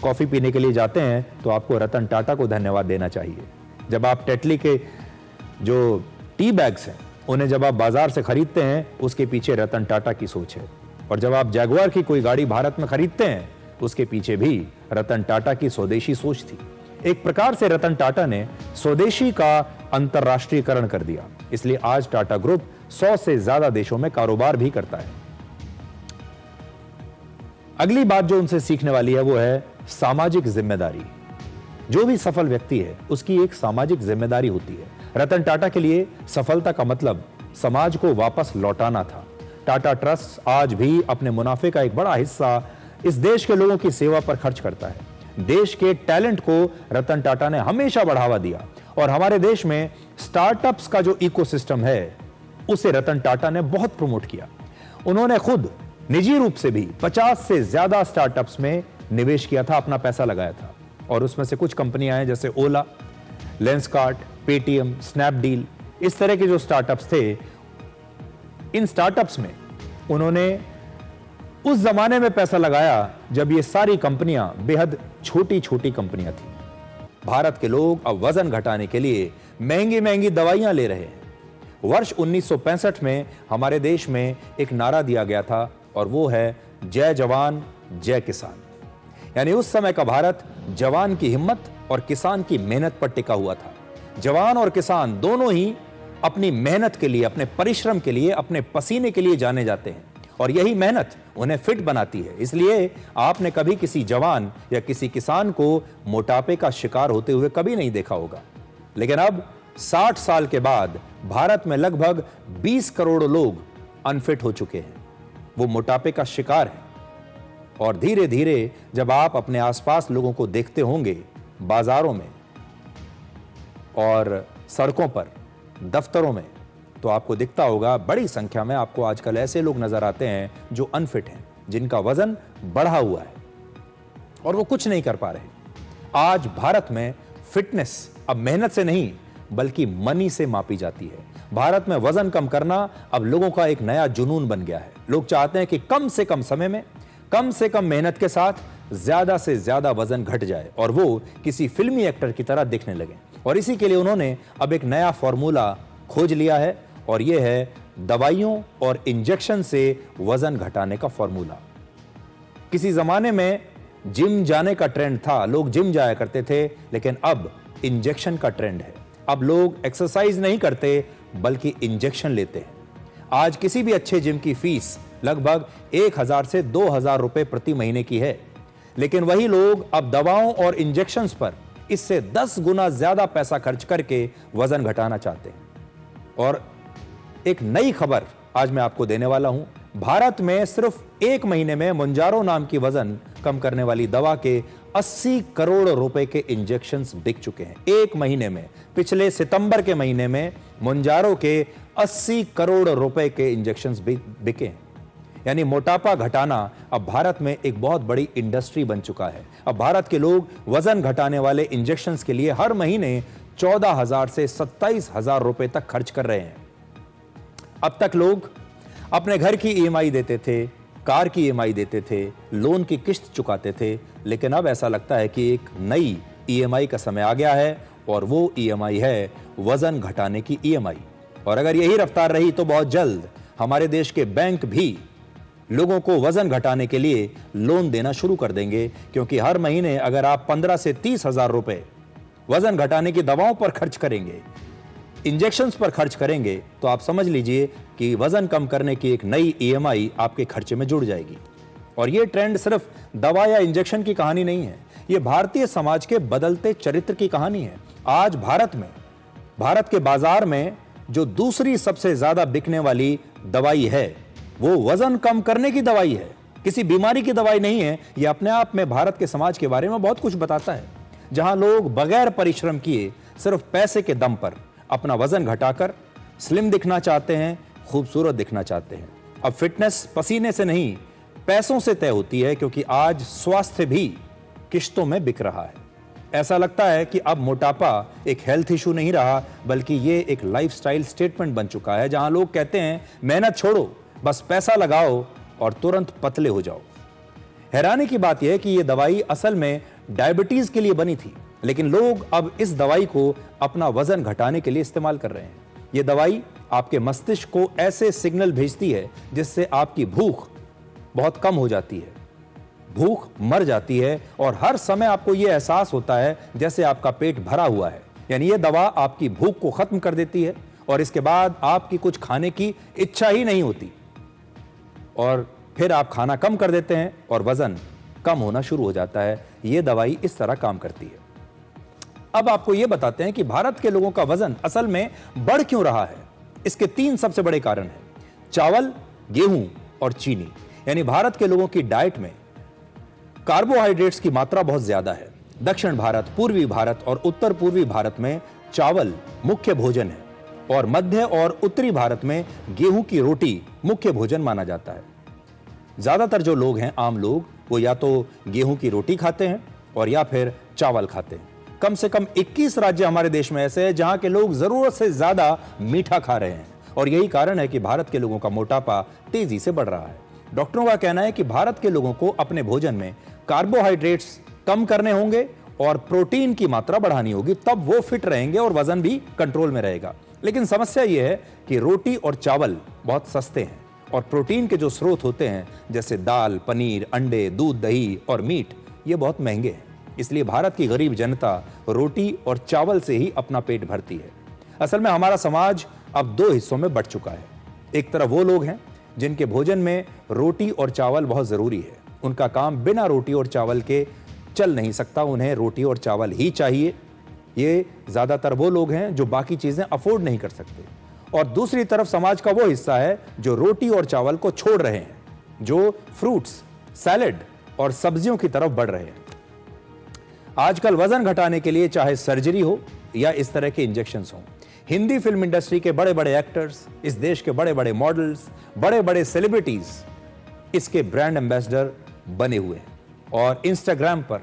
कॉफी पीने के लिए जाते हैं तो आपको रतन टाटा को धन्यवाद देना चाहिए। जब आप टेटली के जो टी बैग्स हैं उन्हें जब आप बाजार से खरीदते हैं, उसके पीछे रतन टाटा की सोच है। और जब आप जैगुआर की कोई गाड़ी भारत में खरीदते हैं, उसके पीछे भी रतन टाटा की स्वदेशी सोच थी। एक प्रकार से रतन टाटा ने स्वदेशी का अंतरराष्ट्रीयकरण कर दिया, इसलिए आज टाटा ग्रुप 100 से ज्यादा देशों में कारोबार भी करता है। अगली बात जो उनसे सीखने वाली है वो है सामाजिक जिम्मेदारी। जो भी सफल व्यक्ति है उसकी एक सामाजिक जिम्मेदारी होती है। रतन टाटा के लिए सफलता का मतलब समाज को वापस लौटाना था। टाटा ट्रस्ट आज भी अपने मुनाफे का एक बड़ा हिस्सा इस देश के लोगों की सेवा पर खर्च करता है। देश के टैलेंट को रतन टाटा ने हमेशा बढ़ावा दिया और हमारे देश में स्टार्टअप्स का जो इकोसिस्टम है उसे रतन टाटा ने बहुत प्रमोट किया। उन्होंने खुद निजी रूप से भी 50 से ज्यादा स्टार्टअप्स में निवेश किया था, अपना पैसा लगाया था। और उसमें से कुछ कंपनियां हैं जैसे ओला, लेंसकार्ट, पेटीएम, स्नैपडील, इस तरह के जो स्टार्टअप्स थे, इन स्टार्टअप्स में उन्होंने उस जमाने में पैसा लगाया जब ये सारी कंपनियां बेहद छोटी छोटी कंपनियां थी। भारत के लोग अब वजन घटाने के लिए महंगी महंगी दवाइयां ले रहे हैं। वर्ष 1965 में हमारे देश में एक नारा दिया गया था और वो है जय जवान जय किसान। यानी उस समय का भारत जवान की हिम्मत और किसान की मेहनत पर टिका हुआ था। जवान और किसान दोनों ही अपनी मेहनत के लिए, अपने परिश्रम के लिए, अपने पसीने के लिए जाने जाते हैं और यही मेहनत उन्हें फिट बनाती है। इसलिए आपने कभी किसी जवान या किसी किसान को मोटापे का शिकार होते हुए कभी नहीं देखा होगा। लेकिन अब 60 साल के बाद भारत में लगभग 20 करोड़ लोग अनफिट हो चुके हैं, वो मोटापे का शिकार हैं। और धीरे धीरे जब आप अपने आसपास लोगों को देखते होंगे, बाजारों में और सड़कों पर, दफ्तरों में, तो आपको दिखता होगा बड़ी संख्या में आपको आजकल ऐसे लोग नजर आते हैं जो अनफिट हैं, जिनका वजन बढ़ा हुआ है और वो कुछ नहीं कर पा रहे। आज भारत में फिटनेस अब मेहनत से नहीं बल्कि मनी से मापी जाती है। भारत में वजन कम करना अब लोगों का एक नया जुनून बन गया है। लोग चाहते हैं कि कम से कम समय में, कम से कम मेहनत के साथ ज्यादा से ज्यादा वजन घट जाए और वो किसी फिल्मी एक्टर की तरह दिखने लगे। और इसी के लिए उन्होंने अब एक नया फॉर्मूला खोज लिया है और यह है दवाइयों और इंजेक्शन से वजन घटाने का फॉर्मूला। किसी जमाने में जिम जाने का ट्रेंड था, लोग जिम जाया करते थे, लेकिन अब इंजेक्शन का ट्रेंड है। अब लोग एक्सरसाइज नहीं करते बल्कि इंजेक्शन लेते हैं। आज किसी भी अच्छे जिम की फीस लगभग 1000 से 2000 रुपए प्रति महीने की है, लेकिन वही लोग अब दवाओं और इंजेक्शंस पर इससे 10 गुना ज्यादा पैसा खर्च करके वजन घटाना चाहते हैं। और एक नई खबर आज मैं आपको देने वाला हूं। भारत में सिर्फ 1 महीने में मोंजारो नाम की वजन कम करने वाली दवा के 80 करोड़ रुपए के इंजेक्शंस बिक चुके हैं। 1 महीने में, पिछले सितंबर के महीने में मोंजारो के 80 करोड़ रुपए के इंजेक्शंस बिके हैं। यानी मोटापा घटाना अब भारत में एक बहुत बड़ी इंडस्ट्री बन चुका है। अब भारत के लोग वजन घटाने वाले इंजेक्शंस के लिए हर महीने 14,000 से 27,000 रुपए तक खर्च कर रहे हैं। अब तक लोग अपने घर की ईएमआई देते थे, कार की ईएमआई देते थे, लोन की किस्त चुकाते थे, लेकिन अब ऐसा लगता है कि एक नई ईएमआई का समय आ गया है और वो ईएमआई है वजन घटाने की ईएमआई। और अगर यही रफ्तार रही तो बहुत जल्द हमारे देश के बैंक भी लोगों को वजन घटाने के लिए लोन देना शुरू कर देंगे, क्योंकि हर महीने अगर आप 15 से 30,000 रुपए वजन घटाने की दवाओं पर खर्च करेंगे, इंजेक्शंस पर खर्च करेंगे, तो आप समझ लीजिए कि वजन कम करने की एक नई ईएमआई आपके खर्चे में जुड़ जाएगी। और यह ट्रेंड सिर्फ दवा या इंजेक्शन की कहानी नहीं है, यह भारतीय समाज के बदलते चरित्र की कहानी है। आज भारत के बाजार में जो दूसरी सबसे ज्यादा बिकने वाली दवाई है वो वजन कम करने की दवाई है। किसी बीमारी की दवाई नहीं है। यह अपने आप में भारत के समाज के बारे में बहुत कुछ बताता है, जहां लोग बगैर परिश्रम किए सिर्फ पैसे के दम पर अपना वजन घटाकर स्लिम दिखना चाहते हैं, खूबसूरत दिखना चाहते हैं। अब फिटनेस पसीने से नहीं, पैसों से तय होती है, क्योंकि आज स्वास्थ्य भी किश्तों में बिक रहा है। ऐसा लगता है कि अब मोटापा एक हेल्थ इशू नहीं रहा, बल्कि ये एक लाइफस्टाइल स्टेटमेंट बन चुका है, जहां लोग कहते हैं मेहनत छोड़ो, बस पैसा लगाओ और तुरंत पतले हो जाओ। हैरानी की बात यह है कि यह दवाई असल में डायबिटीज के लिए बनी थी, लेकिन लोग अब इस दवाई को अपना वजन घटाने के लिए इस्तेमाल कर रहे हैं। यह दवाई आपके मस्तिष्क को ऐसे सिग्नल भेजती है जिससे आपकी भूख बहुत कम हो जाती है, भूख मर जाती है और हर समय आपको यह एहसास होता है जैसे आपका पेट भरा हुआ है। यानी यह दवा आपकी भूख को खत्म कर देती है और इसके बाद आपकी कुछ खाने की इच्छा ही नहीं होती और फिर आप खाना कम कर देते हैं और वजन कम होना शुरू हो जाता है। यह दवाई इस तरह काम करती है। अब आपको यह बताते हैं कि भारत के लोगों का वजन असल में बढ़ क्यों रहा है। इसके 3 सबसे बड़े कारण हैं: चावल, गेहूं और चीनी। यानी भारत के लोगों की डाइट में कार्बोहाइड्रेट्स की मात्रा बहुत ज्यादा है। दक्षिण भारत, पूर्वी भारत और उत्तर पूर्वी भारत में चावल मुख्य भोजन है और मध्य और उत्तरी भारत में गेहूं की रोटी मुख्य भोजन माना जाता है। ज्यादातर जो लोग हैं, आम लोग, वो या तो गेहूं की रोटी खाते हैं और या फिर चावल खाते हैं। कम से कम 21 राज्य हमारे देश में ऐसे हैं जहां के लोग जरूरत से ज्यादा मीठा खा रहे हैं और यही कारण है कि भारत के लोगों का मोटापा तेजी से बढ़ रहा है। डॉक्टरों का कहना है कि भारत के लोगों को अपने भोजन में कार्बोहाइड्रेट्स कम करने होंगे और प्रोटीन की मात्रा बढ़ानी होगी, तब वो फिट रहेंगे और वजन भी कंट्रोल में रहेगा। लेकिन समस्या यह है कि रोटी और चावल बहुत सस्ते हैं और प्रोटीन के जो स्रोत होते हैं जैसे दाल, पनीर, अंडे, दूध, दही और मीट, ये बहुत महंगे हैं। इसलिए भारत की गरीब जनता रोटी और चावल से ही अपना पेट भरती है। असल में हमारा समाज अब 2 हिस्सों में बंट चुका है। एक तरफ वो लोग हैं जिनके भोजन में रोटी और चावल बहुत जरूरी है, उनका काम बिना रोटी और चावल के चल नहीं सकता, उन्हें रोटी और चावल ही चाहिए। ये ज्यादातर वो लोग हैं जो बाकी चीजें अफोर्ड नहीं कर सकते। और दूसरी तरफ समाज का वो हिस्सा है जो रोटी और चावल को छोड़ रहे हैं, जो फ्रूट्स, सैलेड और सब्जियों की तरफ बढ़ रहे हैं। आजकल वजन घटाने के लिए चाहे सर्जरी हो या इस तरह के इंजेक्शंस हों, हिंदी फिल्म इंडस्ट्री के बड़े बड़े एक्टर्स, इस देश के बड़े बड़े मॉडल्स, बड़े बड़े सेलिब्रिटीज इसके ब्रांड एम्बेसडर बने हुए हैं और इंस्टाग्राम पर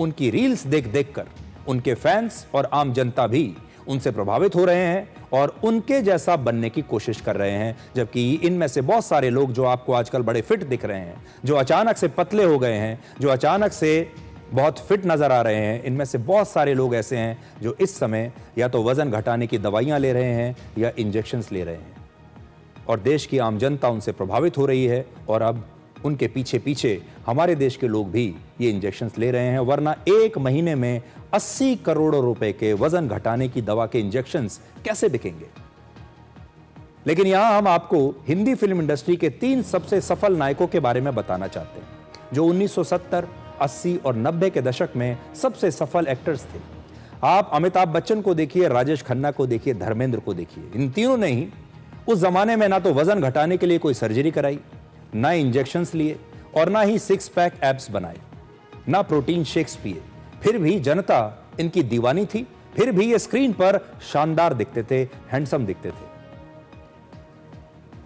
उनकी रील्स देख देख कर उनके फैंस और आम जनता भी उनसे प्रभावित हो रहे हैं और उनके जैसा बनने की कोशिश कर रहे हैं। जबकि इनमें से बहुत सारे लोग जो आपको आजकल बड़े फिट दिख रहे हैं, जो अचानक से पतले हो गए हैं, जो अचानक से बहुत फिट नजर आ रहे हैं, इनमें से बहुत सारे लोग ऐसे हैं जो इस समय या तो वजन घटाने की दवाइयां ले रहे हैं या इंजेक्शंस ले रहे हैं और देश की आम जनता उनसे प्रभावित हो रही है और अब उनके पीछे पीछे हमारे देश के लोग भी ये इंजेक्शंस ले रहे हैं। वरना एक महीने में 80 करोड़ रुपए के वजन घटाने की दवा के इंजेक्शंस कैसे बिकेंगे। लेकिन यहां हम आपको हिंदी फिल्म इंडस्ट्री के 3 सबसे सफल नायकों के बारे में बताना चाहते हैं जो 1970, 80 और 90 के दशक में सबसे सफल एक्टर्स थे। आप अमिताभ बच्चन को देखिए, राजेश खन्ना को देखिए, धर्मेंद्र को देखिए। इन तीनों ने ही उस जमाने में ना तो वजन घटाने के लिए कोई सर्जरी कराई, ना इंजेक्शंस लिए और ना ही 6 पैक एब्स बनाए, ना प्रोटीन शेक्स पिए। फिर भी जनता इनकी दीवानी थी, फिर भी ये स्क्रीन पर शानदार दिखते थे, हैंडसम दिखते थे।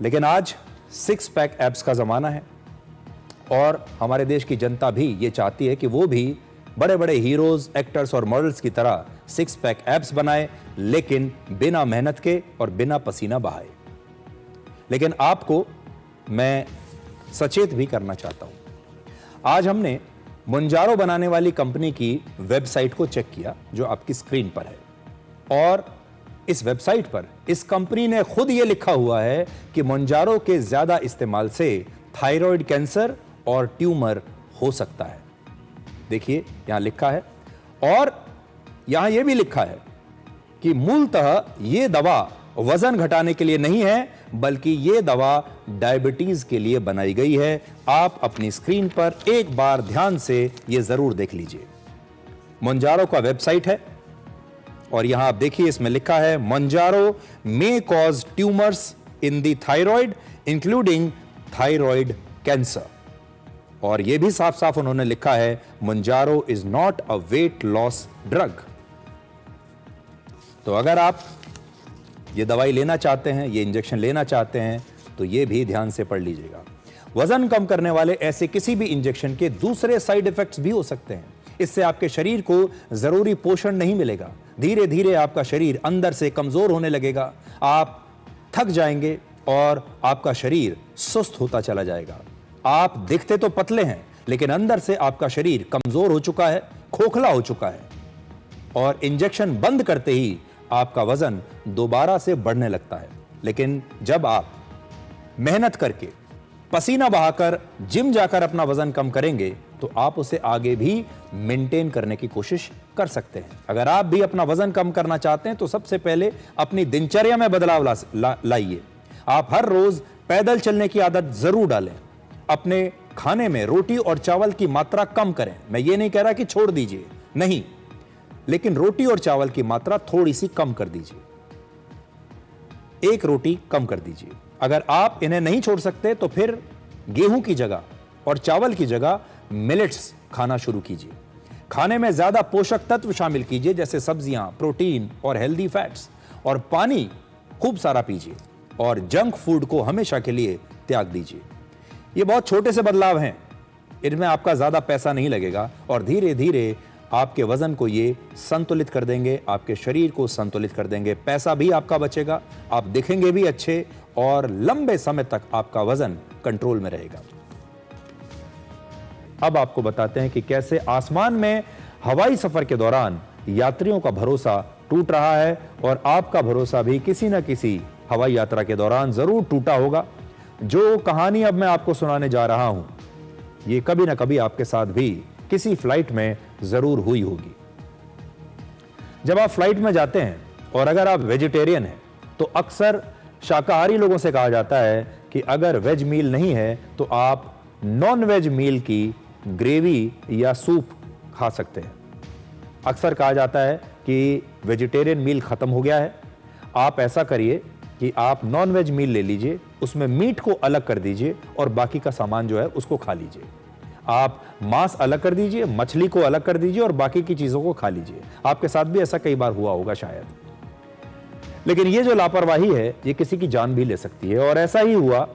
लेकिन आज 6 पैक एब्स का जमाना है और हमारे देश की जनता भी ये चाहती है कि वो भी बड़े बड़े हीरोज, एक्टर्स और मॉडल्स की तरह 6 पैक एब्स बनाए, लेकिन बिना मेहनत के और बिना पसीना बहाए। लेकिन आपको मैं सचेत भी करना चाहता हूं। आज हमने मुंजारो बनाने वाली कंपनी की वेबसाइट को चेक किया जो आपकी स्क्रीन पर है और इस वेबसाइट पर इस कंपनी ने खुद यह लिखा हुआ है कि मुंजारो के ज्यादा इस्तेमाल से थायराइड कैंसर और ट्यूमर हो सकता है। देखिए यहां लिखा है और यहां यह भी लिखा है कि मूलतः यह दवा वजन घटाने के लिए नहीं है, बल्कि यह दवा डायबिटीज के लिए बनाई गई है। आप अपनी स्क्रीन पर एक बार ध्यान से यह जरूर देख लीजिए। मुंजारो का वेबसाइट है और यहां आप देखिए इसमें लिखा है Mounjaro may cause tumours in the thyroid including thyroid cancer. और यह भी साफ साफ उन्होंने लिखा है, Mounjaro is not a weight loss drug. तो अगर आप ये दवाई लेना चाहते हैं, ये इंजेक्शन लेना चाहते हैं, तो ये भी ध्यान से पढ़ लीजिएगा। वजन कम करने वाले ऐसे किसी भी इंजेक्शन के दूसरे साइड इफेक्ट्स भी हो सकते हैं। इससे आपके शरीर को जरूरी पोषण नहीं मिलेगा। धीरे धीरे आपका शरीर अंदर से कमजोर होने लगेगा, आप थक जाएंगे और आपका शरीर सुस्त होता चला जाएगा। आप दिखते तो पतले हैं, लेकिन अंदर से आपका शरीर कमजोर हो चुका है, खोखला हो चुका है, और इंजेक्शन बंद करते ही आपका वजन दोबारा से बढ़ने लगता है। लेकिन जब आप मेहनत करके, पसीना बहाकर, जिम जाकर अपना वजन कम करेंगे, तो आप उसे आगे भी मेंटेन करने की कोशिश कर सकते हैं। अगर आप भी अपना वजन कम करना चाहते हैं, तो सबसे पहले अपनी दिनचर्या में बदलाव लाइए। आप हर रोज पैदल चलने की आदत जरूर डालें। अपने खाने में रोटी और चावल की मात्रा कम करें। मैं ये नहीं कह रहा कि छोड़ दीजिए, नहीं, लेकिन रोटी और चावल की मात्रा थोड़ी सी कम कर दीजिए। एक रोटी कम कर दीजिए। अगर आप इन्हें नहीं छोड़ सकते, तो फिर गेहूं की जगह और चावल की जगह मिलेट्स खाना शुरू कीजिए। खाने में ज्यादा पोषक तत्व शामिल कीजिए, जैसे सब्जियां, प्रोटीन और हेल्दी फैट्स, और पानी खूब सारा पीजिए, और जंक फूड को हमेशा के लिए त्याग दीजिए। ये बहुत छोटे से बदलाव हैं, इनमें आपका ज्यादा पैसा नहीं लगेगा, और धीरे धीरे आपके वजन को ये संतुलित कर देंगे, आपके शरीर को संतुलित कर देंगे। पैसा भी आपका बचेगा, आप दिखेंगे भी अच्छे, और लंबे समय तक आपका वजन कंट्रोल में रहेगा। अब आपको बताते हैं कि कैसे आसमान में हवाई सफर के दौरान यात्रियों का भरोसा टूट रहा है, और आपका भरोसा भी किसी न किसी हवाई यात्रा के दौरान जरूर टूटा होगा। जो कहानी अब मैं आपको सुनाने जा रहा हूं, ये कभी ना कभी आपके साथ भी किसी फ्लाइट में जरूर हुई होगी। जब आप फ्लाइट में जाते हैं, और अगर आप वेजिटेरियन हैं, तो अक्सर शाकाहारी लोगों से कहा जाता है कि अगर वेज मील नहीं है, तो आप नॉन वेज मील की ग्रेवी या सूप खा सकते हैं। अक्सर कहा जाता है कि वेजिटेरियन मील खत्म हो गया है। आप ऐसा करिए कि आप नॉन वेज मील ले लीजिए, उसमें मीट को अलग कर दीजिए, और बाकी का सामान जो है उसको खा लीजिए। आप मांस अलग कर दीजिए, मछली को अलग कर दीजिए, और बाकी की चीजों को खा लीजिए। आपके साथ भी ऐसा कई बार हुआ होगा शायद। लेकिन ये जो लापरवाही है, ये किसी की जान भी ले सकती है, और ऐसा ही हुआ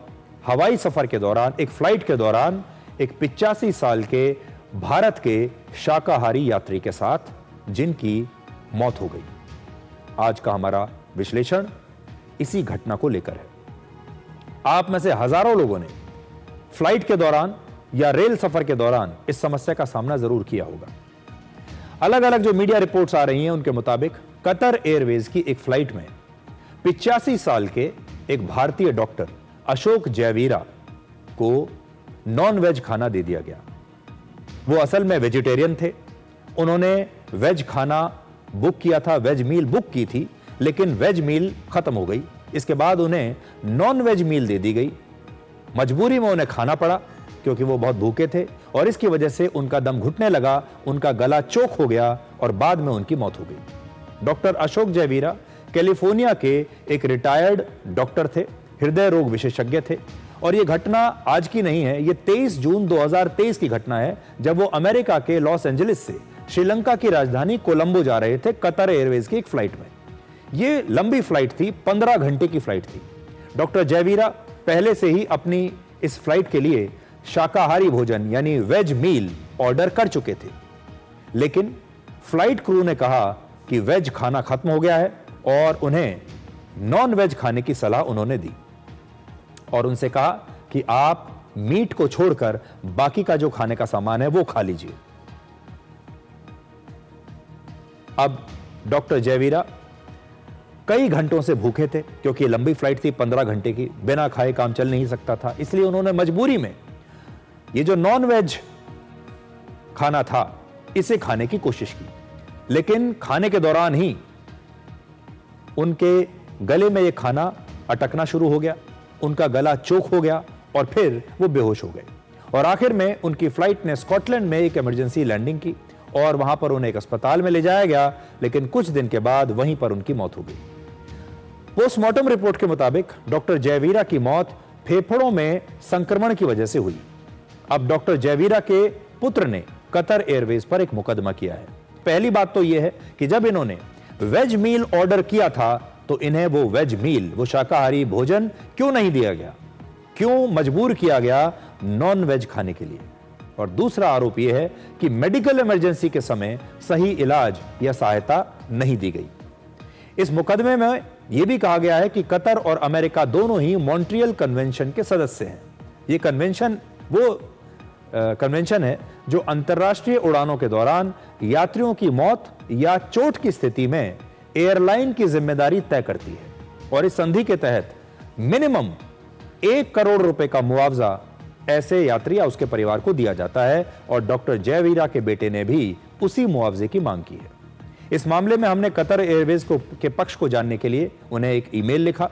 हवाई सफर के दौरान, एक फ्लाइट के दौरान, एक 85 साल के भारत के शाकाहारी यात्री के साथ, जिनकी मौत हो गई। आज का हमारा विश्लेषण इसी घटना को लेकर है। आप में से हजारों लोगों ने फ्लाइट के दौरान या रेल सफर के दौरान इस समस्या का सामना जरूर किया होगा। अलग अलग जो मीडिया रिपोर्ट्स आ रही हैं, उनके मुताबिक कतर एयरवेज की एक फ्लाइट में 85 साल के एक भारतीय डॉक्टर अशोक जयवीरा को नॉन वेज खाना दे दिया गया। वो असल में वेजिटेरियन थे। उन्होंने वेज खाना बुक किया था, वेज मील बुक की थी, लेकिन वेज मील खत्म हो गई। इसके बाद उन्हें नॉन वेज मील दे दी गई। मजबूरी में उन्हें खाना पड़ा, क्योंकि वो बहुत भूखे थे, और इसकी वजह से उनका दम घुटने लगा, उनका गला चोक हो गया, और बाद में उनकी मौत हो गई। डॉक्टर अशोक जयवीरा कैलिफोर्निया के एक रिटायर्ड डॉक्टर थे, हृदय रोग विशेषज्ञ थे, और यह घटना आज की नहीं है, यह 23 जून 2023 की घटना है, जब वो अमेरिका के लॉस एंजलिस से श्रीलंका की राजधानी कोलंबो जा रहे थे कतर एयरवेज की एक फ्लाइट में। यह लंबी फ्लाइट थी, 15 घंटे की फ्लाइट थी। डॉक्टर जयवीरा पहले से ही अपनी इस फ्लाइट के लिए शाकाहारी भोजन यानी वेज मील ऑर्डर कर चुके थे, लेकिन फ्लाइट क्रू ने कहा कि वेज खाना खत्म हो गया है, और उन्हें नॉन वेज खाने की सलाह उन्होंने दी, और उनसे कहा कि आप मीट को छोड़कर बाकी का जो खाने का सामान है वो खा लीजिए। अब डॉक्टर जयवीरा कई घंटों से भूखे थे, क्योंकि लंबी फ्लाइट थी 15 घंटे की, बिना खाए काम चल नहीं सकता था। इसलिए उन्होंने मजबूरी में ये जो नॉन वेज खाना था इसे खाने की कोशिश की, लेकिन खाने के दौरान ही उनके गले में ये खाना अटकना शुरू हो गया, उनका गला चोक हो गया, और फिर वो बेहोश हो गए। और आखिर में उनकी फ्लाइट ने स्कॉटलैंड में एक इमरजेंसी लैंडिंग की, और वहां पर उन्हें एक अस्पताल में ले जाया गया, लेकिन कुछ दिन के बाद वहीं पर उनकी मौत हो गई। पोस्टमार्टम रिपोर्ट के मुताबिक डॉक्टर जयवीरा की मौत फेफड़ों में संक्रमण की वजह से हुई। अब डॉक्टर जयवीरा के पुत्र ने कतर एयरवेज पर एक मुकदमा किया है। पहली बात तो यह है कि जब इन्होंने वेज मील ऑर्डर किया था तो इन्हें वो वेज मील, वो शाकाहारी भोजन क्यों नहीं दिया गया, क्यों मजबूर किया गया नॉन वेज खाने के लिए। और दूसरा आरोप यह है कि मेडिकल इमरजेंसी के समय सही इलाज या सहायता नहीं दी गई। इस मुकदमे में यह भी कहा गया है कि कतर और अमेरिका दोनों ही मॉन्ट्रियल कन्वेंशन के सदस्य हैं। यह कन्वेंशन वो कन्वेंशन है जो अंतर्राष्ट्रीय उड़ानों के दौरान यात्रियों की मौत या चोट की स्थिति में एयरलाइन की जिम्मेदारी तय करती है। और इस संधि के तहत मिनिमम 1 करोड़ रुपए का मुआवजा ऐसे यात्री या उसके परिवार को दिया जाता है। और डॉक्टर जयवीरा के बेटे ने भी उसी मुआवजे की मांग की है। इस मामले में हमने कतर एयरवेज के पक्ष को जानने के लिए उन्हें एक ईमेल लिखा।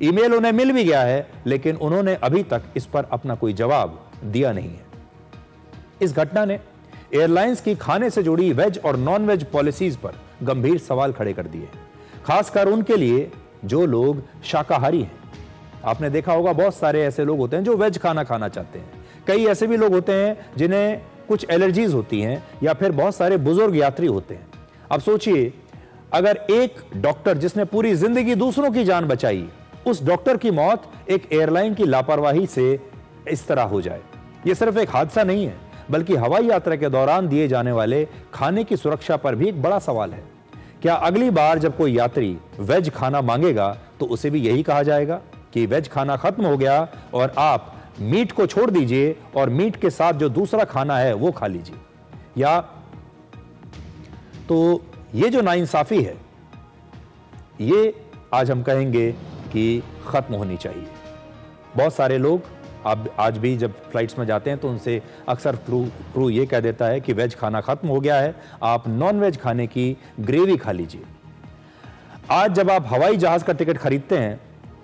ईमेल उन्हें मिल भी गया है, लेकिन उन्होंने अभी तक इस पर अपना कोई जवाब दिया नहीं है। इस घटना ने एयरलाइंस की खाने से जुड़ी वेज और नॉन वेज पॉलिसीज पर गंभीर सवाल खड़े कर दिए, खासकर उनके लिए जो लोग शाकाहारी हैं। आपने देखा होगा बहुत सारे ऐसे लोग होते हैं जो वेज खाना खाना चाहते हैं। कई ऐसे भी लोग होते हैं जिन्हें कुछ एलर्जीज होती हैं, या फिर बहुत सारे बुजुर्ग यात्री होते हैं। अब सोचिए, अगर एक डॉक्टर जिसने पूरी जिंदगी दूसरों की जान बचाई, उस डॉक्टर की मौत एक एयरलाइन की लापरवाही से इस तरह हो जाए। यह सिर्फ एक हादसा नहीं है, बल्कि हवाई यात्रा के दौरान दिए जाने वाले खाने की सुरक्षा पर भी एक बड़ा सवाल है। क्या अगली बार जब कोई यात्री वेज खाना मांगेगा तो उसे भी यही कहा जाएगा कि वेज खाना खत्म हो गया और आप मीट को छोड़ दीजिए और मीट के साथ जो दूसरा खाना है वो खा लीजिए? या तो ये जो नाइंसाफी है, ये आज हम कहेंगे कि खत्म होनी चाहिए। बहुत सारे लोग आज भी जब फ्लाइट्स में जाते हैं तो उनसे अक्सर क्रू ये कह देता है कि वेज खाना खत्म हो गया है, आप नॉन वेज खाने की ग्रेवी खा लीजिए। आज जब आप हवाई जहाज का टिकट खरीदते हैं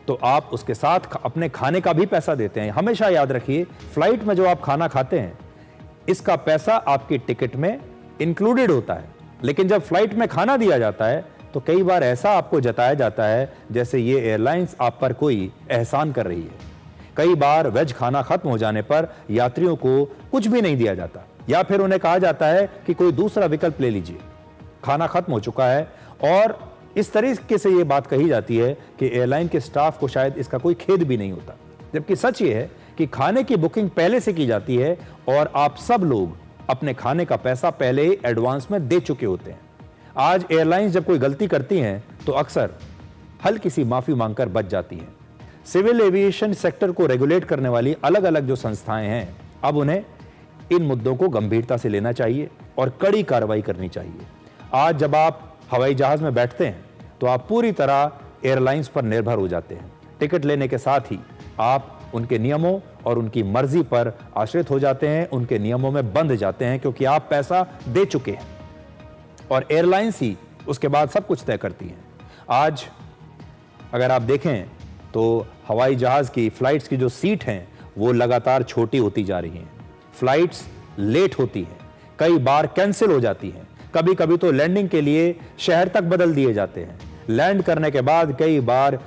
तो आप उसके साथ अपने खाने का भी पैसा देते हैं। हमेशा याद रखिए, फ्लाइट में जो आप खाना खाते हैं इसका पैसा आपकी टिकट में इंक्लूडेड होता है, लेकिन जब फ्लाइट में खाना दिया जाता है तो कई बार ऐसा आपको जताया जाता है जैसे ये एयरलाइंस आप पर कोई एहसान कर रही है। कई बार वेज खाना खत्म हो जाने पर यात्रियों को कुछ भी नहीं दिया जाता, या फिर उन्हें कहा जाता है कि कोई दूसरा विकल्प ले लीजिए, खाना खत्म हो चुका है। और इस तरीके से यह बात कही जाती है कि एयरलाइन के स्टाफ को शायद इसका कोई खेद भी नहीं होता, जबकि सच ये है कि खाने की बुकिंग पहले से की जाती है और आप सब लोग अपने खाने का पैसा पहले ही एडवांस में दे चुके होते हैं। आज एयरलाइंस जब कोई गलती करती हैं तो अक्सर हल्की सी माफी मांगकर बच जाती हैं। सिविल एविएशन सेक्टर को रेगुलेट करने वाली अलग अलग जो संस्थाएं हैं, अब उन्हें इन मुद्दों को गंभीरता से लेना चाहिए और कड़ी कार्रवाई करनी चाहिए। आज जब आप हवाई जहाज में बैठते हैं तो आप पूरी तरह एयरलाइंस पर निर्भर हो जाते हैं। टिकट लेने के साथ ही आप उनके नियमों और उनकी मर्जी पर आश्रित हो जाते हैं, उनके नियमों में बंध जाते हैं, क्योंकि आप पैसा दे चुके हैं और एयरलाइंस ही उसके बाद सब कुछ तय करती हैं। आज अगर आप देखें तो हवाई जहाज की फ्लाइट्स की जो सीट हैं वो लगातार छोटी होती जा रही हैं, फ्लाइट्स लेट होती हैं, कई बार कैंसिल हो जाती हैं, कभी कभी तो लैंडिंग के लिए शहर तक बदल दिए जाते हैं। लैंड करने के बाद कई बार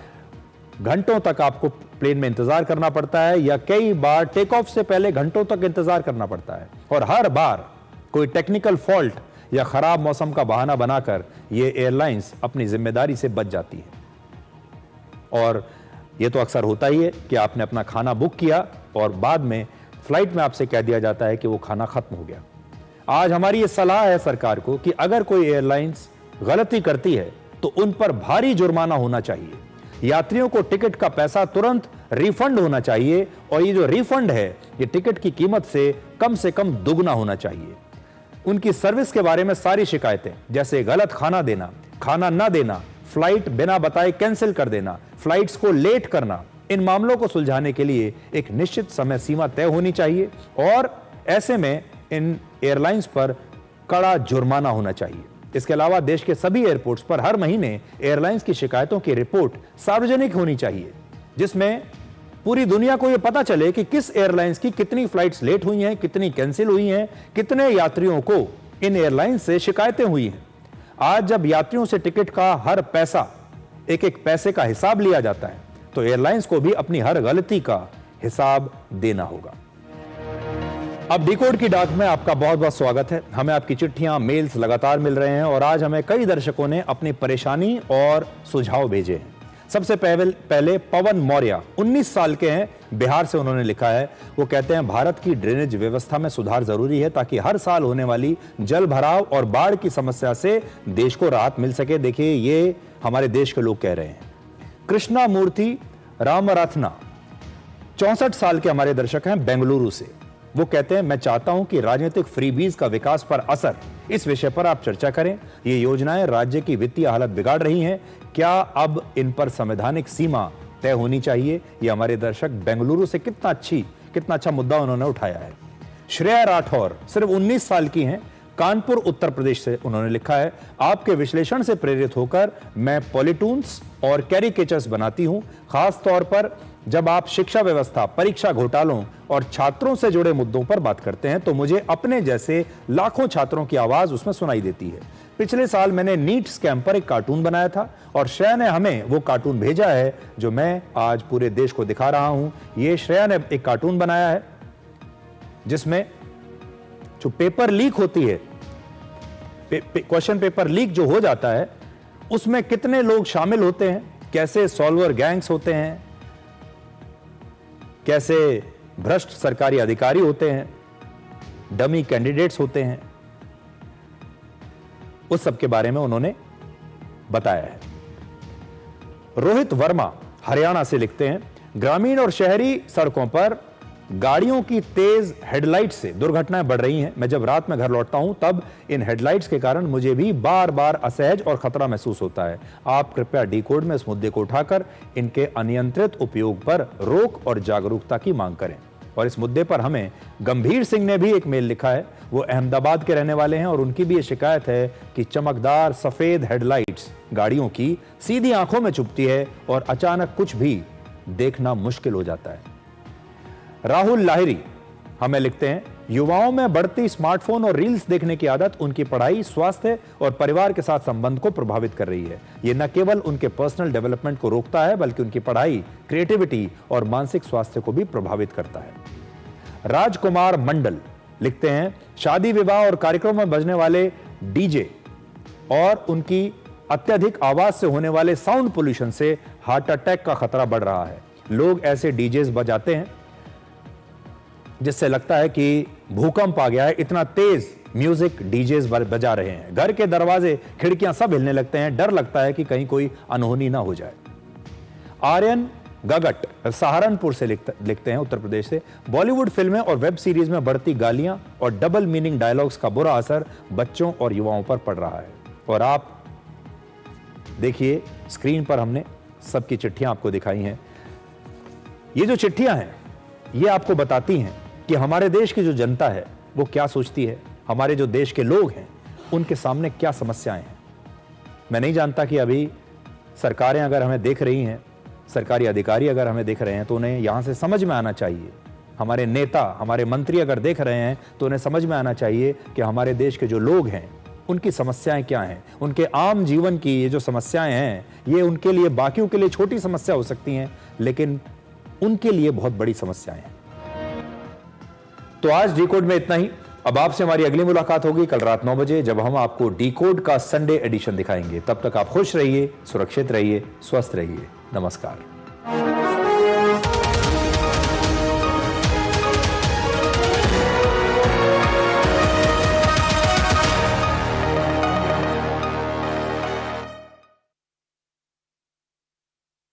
घंटों तक आपको प्लेन में इंतजार करना पड़ता है, या कई बार टेक ऑफ से पहले घंटों तक इंतजार करना पड़ता है। और हर बार कोई टेक्निकल फॉल्ट या खराब मौसम का बहाना बनाकर ये एयरलाइंस अपनी जिम्मेदारी से बच जाती है। और ये तो अक्सर होता ही है कि आपने अपना खाना बुक किया और बाद में फ्लाइट में आपसे कह दिया जाता है कि वो खाना खत्म हो गया। आज हमारी ये सलाह है सरकार को कि अगर कोई एयरलाइंस गलती करती है तो उन पर भारी जुर्माना होना चाहिए, यात्रियों को टिकट का पैसा तुरंत रिफंड होना चाहिए, और ये जो रिफंड है ये टिकट की कीमत से कम दुगना होना चाहिए। उनकी सर्विस के बारे में सारी शिकायतें, जैसे गलत खाना देना, खाना न देना, फ्लाइट बिना बताए कैंसिल कर देना, फ्लाइट्स को लेट करना, इन मामलों को सुलझाने के लिए एक निश्चित समय सीमा तय होनी चाहिए और ऐसे में इन एयरलाइंस पर कड़ा जुर्माना होना चाहिए। इसके अलावा देश के सभी एयरपोर्ट्स पर हर महीने एयरलाइंस की शिकायतों की रिपोर्ट सार्वजनिक होनी चाहिए, जिसमें पूरी दुनिया को यह पता चले कि किस एयरलाइंस की कितनी फ्लाइट्स लेट हुई हैं, कितनी कैंसिल हुई हैं, कितने यात्रियों को इन एयरलाइंस से शिकायतें हुई हैं। आज जब यात्रियों से टिकट का हर पैसा, एक एक पैसे का हिसाब लिया जाता है, तो एयरलाइंस को भी अपनी हर गलती का हिसाब देना होगा। अब डिकोड की डाक में आपका बहुत बहुत स्वागत है। हमें आपकी चिट्ठियां, मेल्स लगातार मिल रहे हैं और आज हमें कई दर्शकों ने अपनी परेशानी और सुझाव भेजे हैं। सबसे पहले पवन मौर्य 19 साल के हैं, बिहार से उन्होंने लिखा है। वो कहते हैं भारत की ड्रेनेज व्यवस्था में सुधार जरूरी है ताकि हर साल होने वाली जल भराव और बाढ़ की समस्या से देश को राहत मिल सके। देखिए, ये हमारे देश के लोग कह रहे हैं। कृष्णा मूर्ति रामरत्ना 64 साल के हमारे दर्शक हैं, बेंगलुरु से। वो कहते हैं मैं चाहता हूं कि राजनीतिक फ्रीबीज का विकास पर असर, इस विषय पर आप चर्चा करें। ये योजनाएं राज्य की वित्तीय हालत बिगाड़ रही हैं, क्या अब इन पर संवैधानिक सीमा तय होनी चाहिए? ये हमारे दर्शक बेंगलुरु से कितना अच्छा मुद्दा उन्होंने उठाया है। श्रेया राठौर सिर्फ 19 साल की हैं, कानपुर उत्तर प्रदेश से उन्होंने लिखा है आपके विश्लेषण से प्रेरित होकर मैं पॉलिटून्स और कैरिकेचर्स बनाती हूं, खास तौर पर जब आप शिक्षा व्यवस्था, परीक्षा घोटालों और छात्रों से जुड़े मुद्दों पर बात करते हैं तो मुझे अपने जैसे लाखों छात्रों की आवाज उसमें सुनाई देती है। पिछले साल मैंने नीट स्कैम पर एक कार्टून बनाया था और श्रेया ने हमें वो कार्टून भेजा है जो मैं आज पूरे देश को दिखा रहा हूं। ये श्रेया ने एक कार्टून बनाया है जिसमें जो पेपर लीक होती है, क्वेश्चन पेपर लीक जो हो जाता है, उसमें कितने लोग शामिल होते हैं, कैसे सॉल्वर गैंग्स होते हैं, कैसे भ्रष्ट सरकारी अधिकारी होते हैं, डमी कैंडिडेट्स होते हैं, उस सब के बारे में उन्होंने बताया है। रोहित वर्मा हरियाणा से लिखते हैं ग्रामीण और शहरी सड़कों पर गाड़ियों की तेज हेडलाइट से दुर्घटनाएं बढ़ रही हैं। मैं जब रात में घर लौटता हूं तब इन हेडलाइट्स के कारण मुझे भी बार बार असहज और खतरा महसूस होता है। आप कृपया डिकोड में इस मुद्दे को उठाकर इनके अनियंत्रित उपयोग पर रोक और जागरूकता की मांग करें। और इस मुद्दे पर हमें गंभीर सिंह ने भी एक मेल लिखा है। वो अहमदाबाद के रहने वाले हैं और उनकी भी ये शिकायत है कि चमकदार सफेद हेडलाइट्स गाड़ियों की सीधी आंखों में चुभती है और अचानक कुछ भी देखना मुश्किल हो जाता है। राहुल लाहिरी हमें लिखते हैं युवाओं में बढ़ती स्मार्टफोन और रील्स देखने की आदत उनकी पढ़ाई, स्वास्थ्य और परिवार के साथ संबंध को प्रभावित कर रही है। यह न केवल उनके पर्सनल डेवलपमेंट को रोकता है बल्कि उनकी पढ़ाई, क्रिएटिविटी और मानसिक स्वास्थ्य को भी प्रभावित करता है। राजकुमार मंडल लिखते हैं शादी विवाह और कार्यक्रम में बजने वाले डीजे और उनकी अत्यधिक आवाज से होने वाले साउंड पोल्यूशन से हार्ट अटैक का खतरा बढ़ रहा है। लोग ऐसे डीजेस बजाते हैं जिससे लगता है कि भूकंप आ गया है, इतना तेज म्यूजिक डीजेस बजा रहे हैं। घर के दरवाजे, खिड़कियां सब हिलने लगते हैं, डर लगता है कि कहीं कोई अनहोनी ना हो जाए। आर्यन गगट सहारनपुर से लिखते हैं, उत्तर प्रदेश से बॉलीवुड फिल्में और वेब सीरीज में बढ़ती गालियां और डबल मीनिंग डायलॉग्स का बुरा असर बच्चों और युवाओं पर पड़ रहा है। और आप देखिए स्क्रीन पर हमने सबकी चिट्ठियां आपको दिखाई हैं। ये जो चिट्ठियां हैं ये आपको बताती हैं कि हमारे देश की जो जनता है वो क्या सोचती है, हमारे जो देश के लोग हैं उनके सामने क्या समस्याएं हैं। मैं नहीं जानता कि अभी सरकारें अगर हमें देख रही हैं, सरकारी अधिकारी अगर हमें देख रहे हैं तो उन्हें यहां से समझ में आना चाहिए। हमारे नेता, हमारे मंत्री अगर देख रहे हैं तो उन्हें समझ में आना चाहिए कि हमारे देश के जो लोग हैं उनकी समस्याएं क्या हैं। उनके आम जीवन की ये जो समस्याएं हैं ये उनके लिए, बाकियों के लिए छोटी समस्या हो सकती हैं लेकिन उनके लिए बहुत बड़ी समस्याएं हैं। तो आज डिकोड में इतना ही। अब आपसे हमारी अगली मुलाकात होगी कल रात 9 बजे जब हम आपको डिकोड का संडे एडिशन दिखाएंगे। तब तक आप खुश रहिए, सुरक्षित रहिए, स्वस्थ रहिए। नमस्कार।